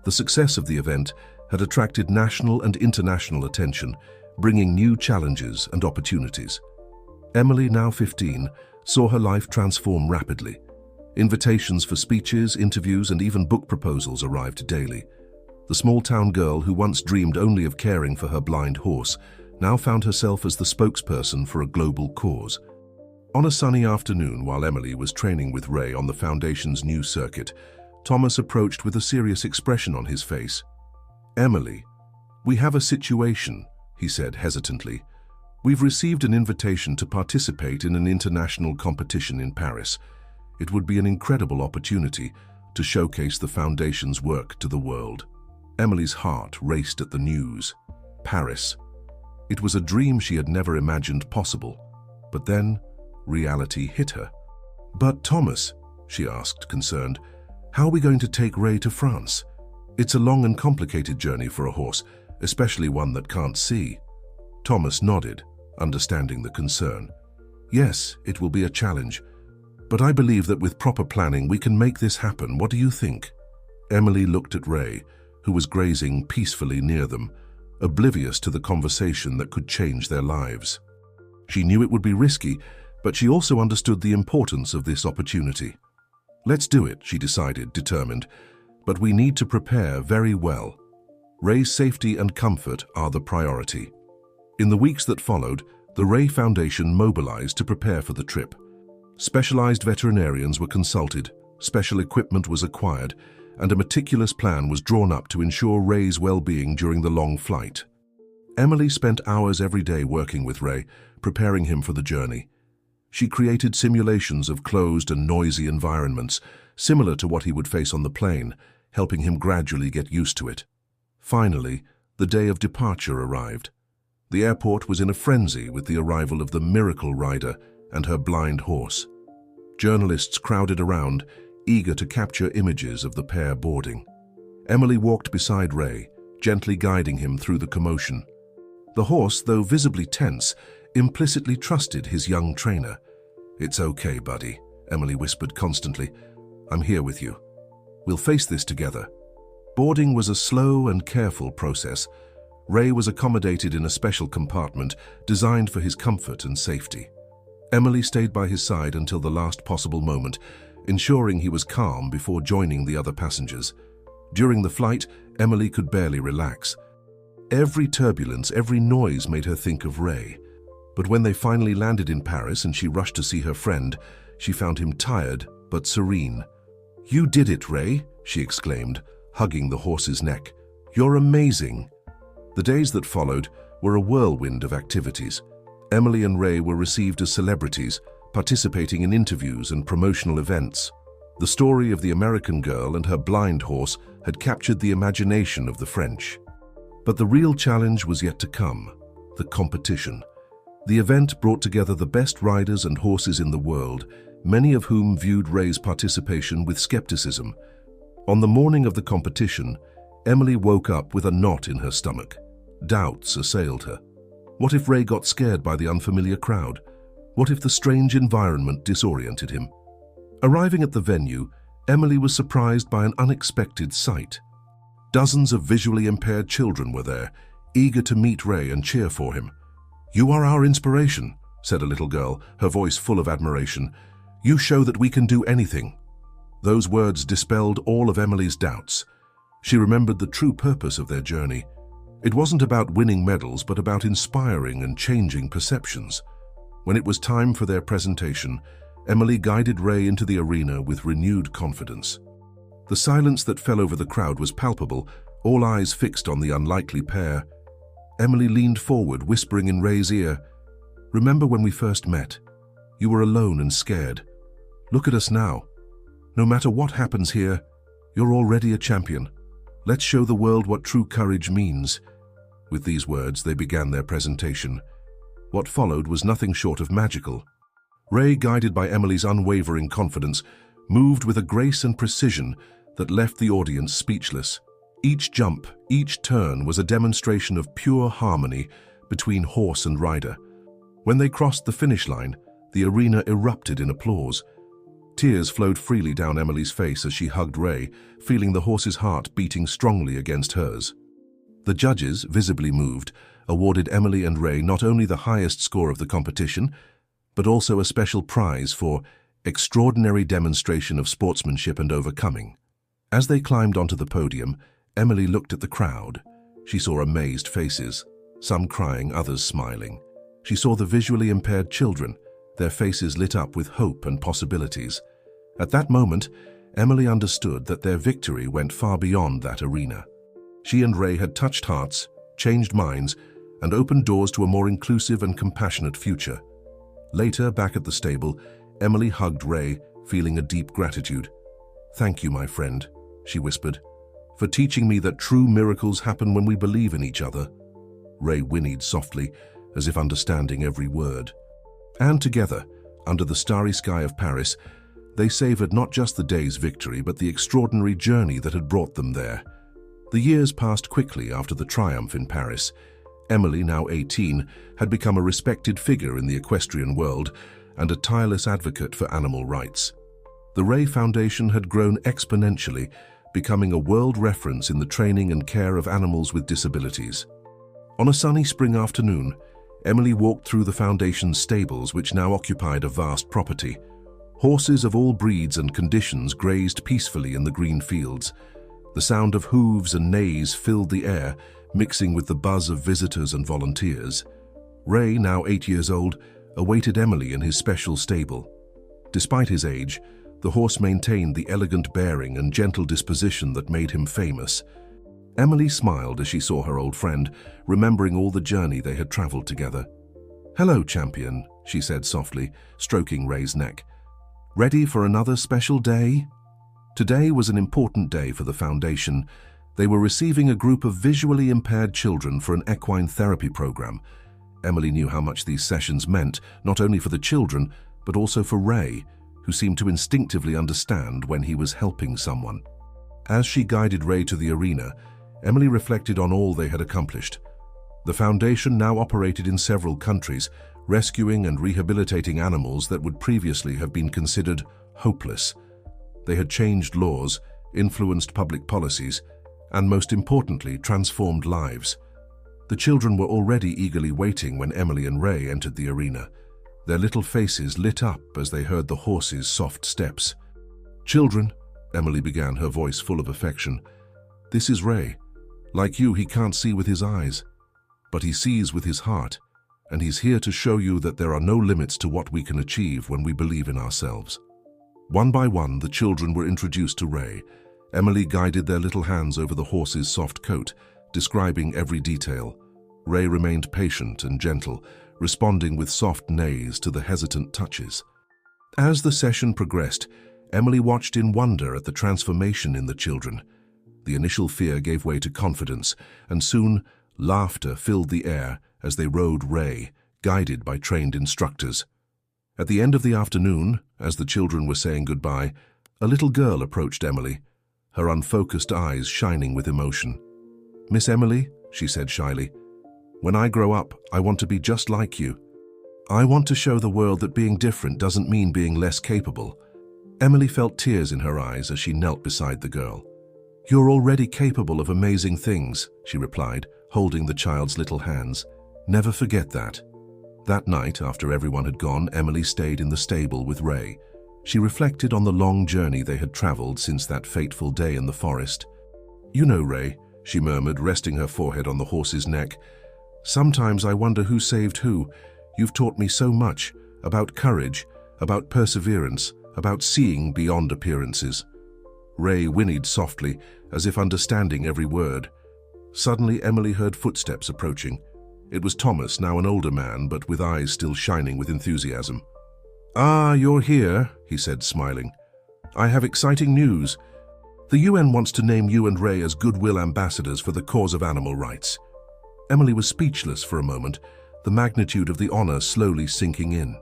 Speaker 1: The success of the event had attracted national and international attention, bringing new challenges and opportunities. Emily, now 15, saw her life transform rapidly. Invitations for speeches, interviews, and even book proposals arrived daily. The small-town girl who once dreamed only of caring for her blind horse now found herself as the spokesperson for a global cause. On a sunny afternoon, while Emily was training with Ray on the Foundation's new circuit, Thomas approached with a serious expression on his face. "Emily, we have a situation," he said hesitantly. "We've received an invitation to participate in an international competition in Paris. It would be an incredible opportunity to showcase the Foundation's work to the world." Emily's heart raced at the news. Paris. It was a dream she had never imagined possible. But then, reality hit her. "But Thomas," she asked, concerned, "how are we going to take Ray to France? It's a long and complicated journey for a horse, especially one that can't see." Thomas nodded, understanding the concern. "Yes, it will be a challenge. But I believe that with proper planning we can make this happen. What do you think?" Emily looked at Ray, who was grazing peacefully near them, oblivious to the conversation that could change their lives. She knew it would be risky, but she also understood the importance of this opportunity. "Let's do it," she decided, determined, "but we need to prepare very well. Ray's safety and comfort are the priority." In the weeks that followed, the Ray Foundation mobilized to prepare for the trip. Specialized veterinarians were consulted, special equipment was acquired, and a meticulous plan was drawn up to ensure Ray's well-being during the long flight. Emily spent hours every day working with Ray, preparing him for the journey. She created simulations of closed and noisy environments, similar to what he would face on the plane, helping him gradually get used to it. Finally, the day of departure arrived. The airport was in a frenzy with the arrival of the miracle rider and her blind horse. Journalists crowded around, eager to capture images of the pair boarding. Emily walked beside Ray, gently guiding him through the commotion. The horse, though visibly tense, implicitly trusted his young trainer. "It's okay, buddy," Emily whispered constantly. "I'm here with you. We'll face this together." Boarding was a slow and careful process. Ray was accommodated in a special compartment designed for his comfort and safety. Emily stayed by his side until the last possible moment, ensuring he was calm before joining the other passengers. During the flight, Emily could barely relax. Every turbulence, every noise made her think of Ray. But when they finally landed in Paris and she rushed to see her friend, she found him tired but serene. "You did it, Ray," she exclaimed, hugging the horse's neck. "You're amazing." The days that followed were a whirlwind of activities. Emily and Ray were received as celebrities, participating in interviews and promotional events. The story of the American girl and her blind horse had captured the imagination of the French. But the real challenge was yet to come: the competition. The event brought together the best riders and horses in the world, many of whom viewed Ray's participation with skepticism. On the morning of the competition, Emily woke up with a knot in her stomach. Doubts assailed her. What if Ray got scared by the unfamiliar crowd? What if the strange environment disoriented him? Arriving at the venue, Emily was surprised by an unexpected sight. Dozens of visually impaired children were there, eager to meet Ray and cheer for him. "You are our inspiration," said a little girl, her voice full of admiration. "You show that we can do anything." Those words dispelled all of Emily's doubts. She remembered the true purpose of their journey. It wasn't about winning medals, but about inspiring and changing perceptions. When it was time for their presentation, Emily guided Ray into the arena with renewed confidence. The silence that fell over the crowd was palpable, all eyes fixed on the unlikely pair. Emily leaned forward, whispering in Ray's ear, "Remember when we first met? You were alone and scared. Look at us now. No matter what happens here, you're already a champion. Let's show the world what true courage means." With these words, they began their presentation. What followed was nothing short of magical. Ray, guided by Emily's unwavering confidence, moved with a grace and precision that left the audience speechless. Each jump, each turn was a demonstration of pure harmony between horse and rider. When they crossed the finish line, the arena erupted in applause. Tears flowed freely down Emily's face as she hugged Ray, feeling the horse's heart beating strongly against hers. The judges, visibly moved, awarded Emily and Ray not only the highest score of the competition, but also a special prize for extraordinary demonstration of sportsmanship and overcoming. As they climbed onto the podium, Emily looked at the crowd. She saw amazed faces, some crying, others smiling. She saw the visually impaired children, their faces lit up with hope and possibilities. At that moment, Emily understood that their victory went far beyond that arena. She and Ray had touched hearts, changed minds, and opened doors to a more inclusive and compassionate future. Later, back at the stable, Emily hugged Ray, feeling a deep gratitude. "Thank you, my friend," she whispered, "for teaching me that true miracles happen when we believe in each other." Ray whinnied softly, as if understanding every word. And together, under the starry sky of Paris, they savored not just the day's victory, but the extraordinary journey that had brought them there. The years passed quickly after the triumph in Paris. Emily, now 18, had become a respected figure in the equestrian world and a tireless advocate for animal rights. The Ray Foundation had grown exponentially, becoming a world reference in the training and care of animals with disabilities. On a sunny spring afternoon, Emily walked through the Foundation's stables, which now occupied a vast property. Horses of all breeds and conditions grazed peacefully in the green fields. The sound of hooves and neighs filled the air, mixing with the buzz of visitors and volunteers. Ray, now 8 years old, awaited Emily in his special stable. Despite his age, the horse maintained the elegant bearing and gentle disposition that made him famous. Emily smiled as she saw her old friend, remembering all the journey they had traveled together. "Hello, champion," she said softly, stroking Ray's neck. "Ready for another special day?" Today was an important day for the Foundation. They were receiving a group of visually impaired children for an equine therapy program. Emily knew how much these sessions meant, not only for the children, but also for Ray, who seemed to instinctively understand when he was helping someone. As she guided Ray to the arena, Emily reflected on all they had accomplished. The foundation now operated in several countries, rescuing and rehabilitating animals that would previously have been considered hopeless. They had changed laws, influenced public policies, and most importantly, transformed lives. The children were already eagerly waiting when Emily and Ray entered the arena. Their little faces lit up as they heard the horses' soft steps. "Children," Emily began, her voice full of affection, "this is Ray. Like you, he can't see with his eyes, but he sees with his heart, and he's here to show you that there are no limits to what we can achieve when we believe in ourselves." One by one, the children were introduced to Ray. Emily guided their little hands over the horse's soft coat, describing every detail. Ray remained patient and gentle, responding with soft neighs to the hesitant touches. As the session progressed, Emily watched in wonder at the transformation in the children. The initial fear gave way to confidence, and soon laughter filled the air as they rode Ray, guided by trained instructors. At the end of the afternoon, as the children were saying goodbye, a little girl approached Emily, her unfocused eyes shining with emotion. "Miss Emily," she said shyly, "when I grow up, I want to be just like you. I want to show the world that being different doesn't mean being less capable." Emily felt tears in her eyes as she knelt beside the girl. "You're already capable of amazing things," she replied, holding the child's little hands. "Never forget that." That night, after everyone had gone, Emily stayed in the stable with Ray. She reflected on the long journey they had traveled since that fateful day in the forest. "You know, Ray," she murmured, resting her forehead on the horse's neck, "sometimes I wonder who saved who. You've taught me so much, about courage, about perseverance, about seeing beyond appearances." Ray whinnied softly, as if understanding every word. Suddenly, Emily heard footsteps approaching. It was Thomas, now an older man, but with eyes still shining with enthusiasm. "Ah, you're here," he said, smiling. "I have exciting news. The UN wants to name you and Ray as goodwill ambassadors for the cause of animal rights." Emily was speechless for a moment, the magnitude of the honor slowly sinking in.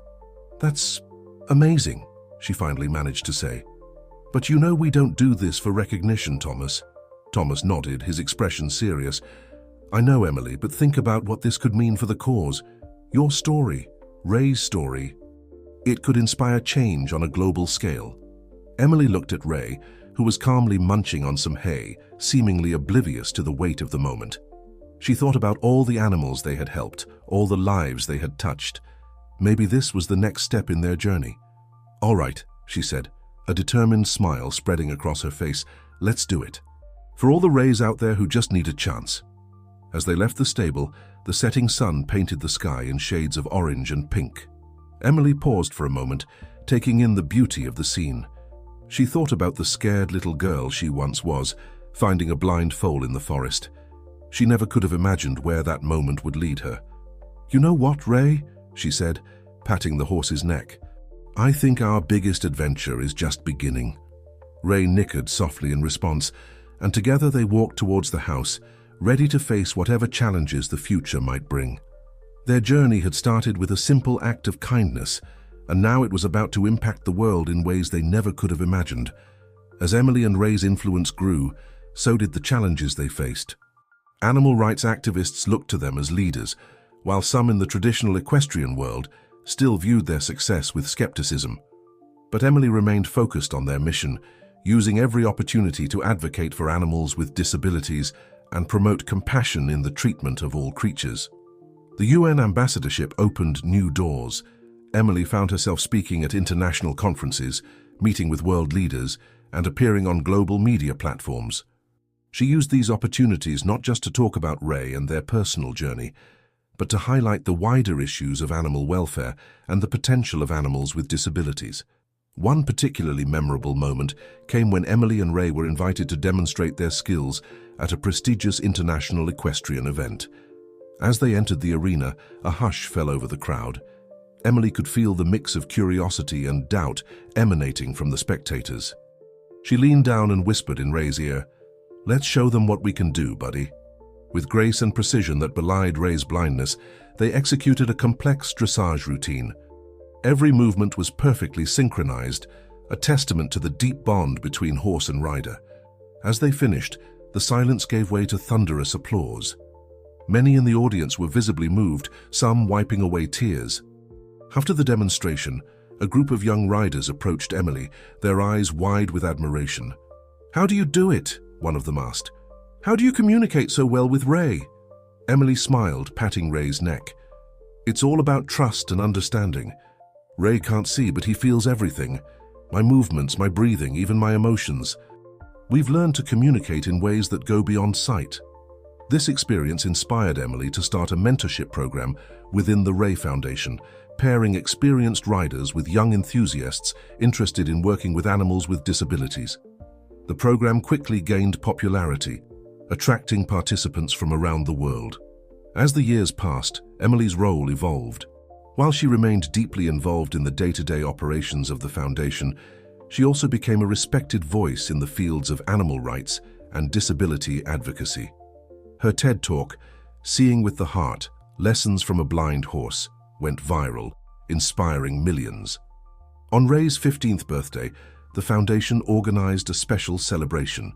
Speaker 1: "That's amazing," she finally managed to say. "But you know we don't do this for recognition, Thomas." Thomas nodded, his expression serious. "I know, Emily, but think about what this could mean for the cause. Your story, Ray's story. It could inspire change on a global scale." Emily looked at Ray, who was calmly munching on some hay, seemingly oblivious to the weight of the moment. She thought about all the animals they had helped, all the lives they had touched. Maybe this was the next step in their journey. "All right," she said, a determined smile spreading across her face. "Let's do it. For all the Rays out there who just need a chance." As they left the stable, the setting sun painted the sky in shades of orange and pink. Emily paused for a moment, taking in the beauty of the scene. She thought about the scared little girl she once was, finding a blind foal in the forest. She never could have imagined where that moment would lead her. "You know what, Ray?" she said, patting the horse's neck. "I think our biggest adventure is just beginning." Ray nickered softly in response, and together they walked towards the house, ready to face whatever challenges the future might bring. Their journey had started with a simple act of kindness, and now it was about to impact the world in ways they never could have imagined. As Emily and Ray's influence grew, so did the challenges they faced. Animal rights activists looked to them as leaders, while some in the traditional equestrian world still viewed their success with skepticism. But Emily remained focused on their mission, using every opportunity to advocate for animals with disabilities and promote compassion in the treatment of all creatures. The UN ambassadorship opened new doors. Emily found herself speaking at international conferences, meeting with world leaders, and appearing on global media platforms. She used these opportunities not just to talk about Ray and their personal journey, but to highlight the wider issues of animal welfare and the potential of animals with disabilities. One particularly memorable moment came when Emily and Ray were invited to demonstrate their skills at a prestigious international equestrian event. As they entered the arena, a hush fell over the crowd. Emily could feel the mix of curiosity and doubt emanating from the spectators. She leaned down and whispered in Ray's ear, Let's show them what we can do, buddy. With grace and precision that belied Ray's blindness, they executed a complex dressage routine. Every movement was perfectly synchronized, a testament to the deep bond between horse and rider. As they finished, the silence gave way to thunderous applause. Many in the audience were visibly moved, some wiping away tears. After the demonstration, a group of young riders approached Emily, their eyes wide with admiration. "How do you do it?" one of them asked. "How do you communicate so well with Ray?" Emily smiled, patting Ray's neck. "It's all about trust and understanding. Ray can't see, but he feels everything. My movements, my breathing, even my emotions. We've learned to communicate in ways that go beyond sight." This experience inspired Emily to start a mentorship program within the Ray Foundation, pairing experienced riders with young enthusiasts interested in working with animals with disabilities. The program quickly gained popularity, attracting participants from around the world. As the years passed, Emily's role evolved. While she remained deeply involved in the day-to-day operations of the foundation, she also became a respected voice in the fields of animal rights and disability advocacy. Her TED Talk, "Seeing with the Heart: Lessons from a Blind Horse," went viral, inspiring millions. On Ray's 15th birthday, the foundation organized a special celebration.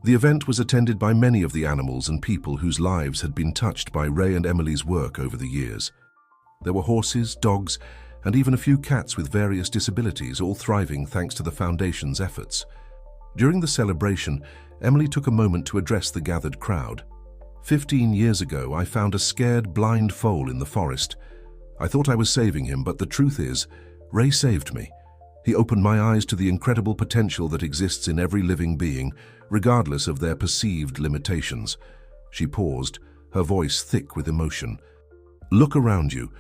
Speaker 1: The event was attended by many of the animals and people whose lives had been touched by Ray and Emily's work over the years. There were horses, dogs, and even a few cats with various disabilities, all thriving thanks to the foundation's efforts. During the celebration, Emily took a moment to address the gathered crowd. 15 years ago, I found a scared, blind foal in the forest. I thought I was saving him, but the truth is, Ray saved me. He opened my eyes to the incredible potential that exists in every living being, regardless of their perceived limitations." She paused, her voice thick with emotion. "Look around you.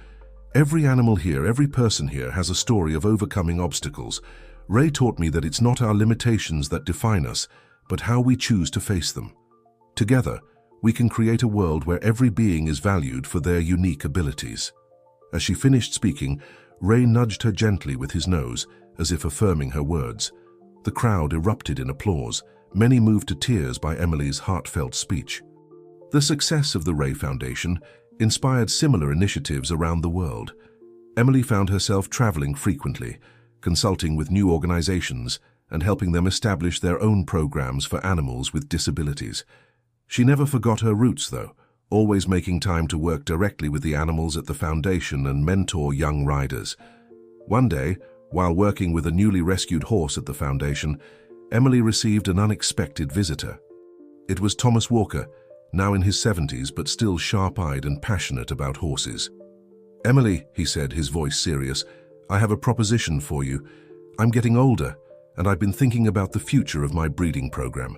Speaker 1: Every animal here, every person here has a story of overcoming obstacles. Ray taught me that it's not our limitations that define us, but how we choose to face them. Together, we can create a world where every being is valued for their unique abilities." As she finished speaking, Ray nudged her gently with his nose, as if affirming her words. The crowd erupted in applause, many moved to tears by Emily's heartfelt speech. The success of the Ray Foundation inspired similar initiatives around the world. Emily found herself traveling frequently, consulting with new organizations and helping them establish their own programs for animals with disabilities. She never forgot her roots, though, always making time to work directly with the animals at the foundation and mentor young riders. One day, while working with a newly rescued horse at the foundation, Emily received an unexpected visitor. It was Thomas Walker, now in his 70s but still sharp-eyed and passionate about horses. "Emily," he said, his voice serious, "I have a proposition for you. I'm getting older, and I've been thinking about the future of my breeding program.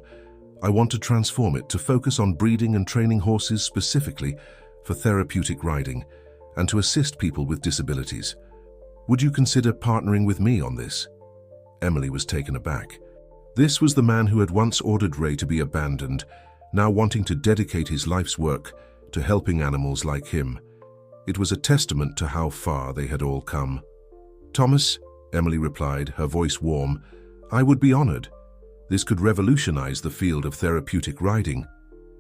Speaker 1: I want to transform it to focus on breeding and training horses specifically for therapeutic riding and to assist people with disabilities. Would you consider partnering with me on this?" Emily was taken aback. This was the man who had once ordered Ray to be abandoned, now wanting to dedicate his life's work to helping animals like him. It was a testament to how far they had all come. "Thomas," Emily replied, her voice warm, "I would be honored. This could revolutionize the field of therapeutic riding."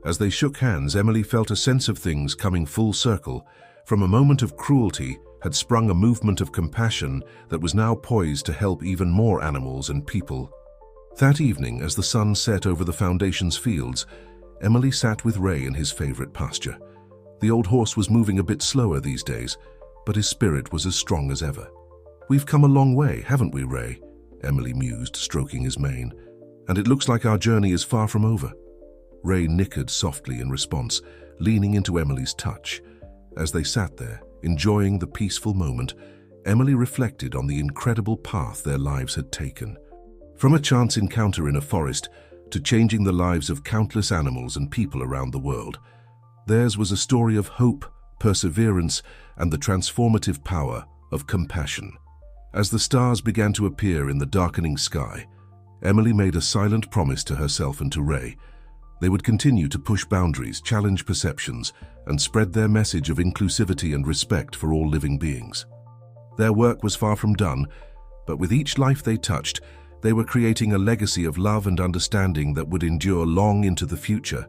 Speaker 1: As they shook hands, Emily felt a sense of things coming full circle. From a moment of cruelty had sprung a movement of compassion that was now poised to help even more animals and people. That evening, as the sun set over the foundation's fields, Emily sat with Ray in his favorite pasture. The old horse was moving a bit slower these days, but his spirit was as strong as ever. "We've come a long way, haven't we, Ray?" Emily mused, stroking his mane. "And it looks like our journey is far from over." Ray nickered softly in response, leaning into Emily's touch. As they sat there, enjoying the peaceful moment, Emily reflected on the incredible path their lives had taken. From a chance encounter in a forest to changing the lives of countless animals and people around the world, theirs was a story of hope, perseverance, and the transformative power of compassion. As the stars began to appear in the darkening sky, Emily made a silent promise to herself and to Ray. They would continue to push boundaries, challenge perceptions, and spread their message of inclusivity and respect for all living beings. Their work was far from done, but with each life they touched, They were creating a legacy of love and understanding that would endure long into the future.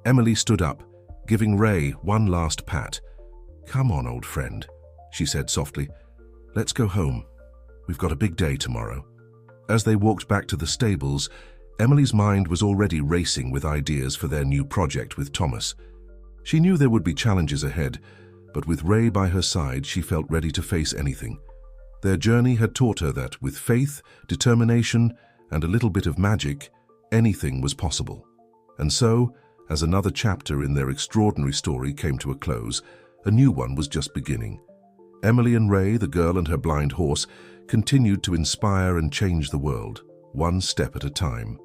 Speaker 1: Emily stood up, giving Ray one last pat. "Come on, old friend," she said softly. "Let's go home. We've got a big day tomorrow." As they walked back to the stables, Emily's mind was already racing with ideas for their new project with Thomas. She knew there would be challenges ahead, but with Ray by her side, she felt ready to face anything. Their journey had taught her that with faith, determination, and a little bit of magic, anything was possible. And so, as another chapter in their extraordinary story came to a close, a new one was just beginning. Emily and Ray, the girl and her blind horse, continued to inspire and change the world, one step at a time.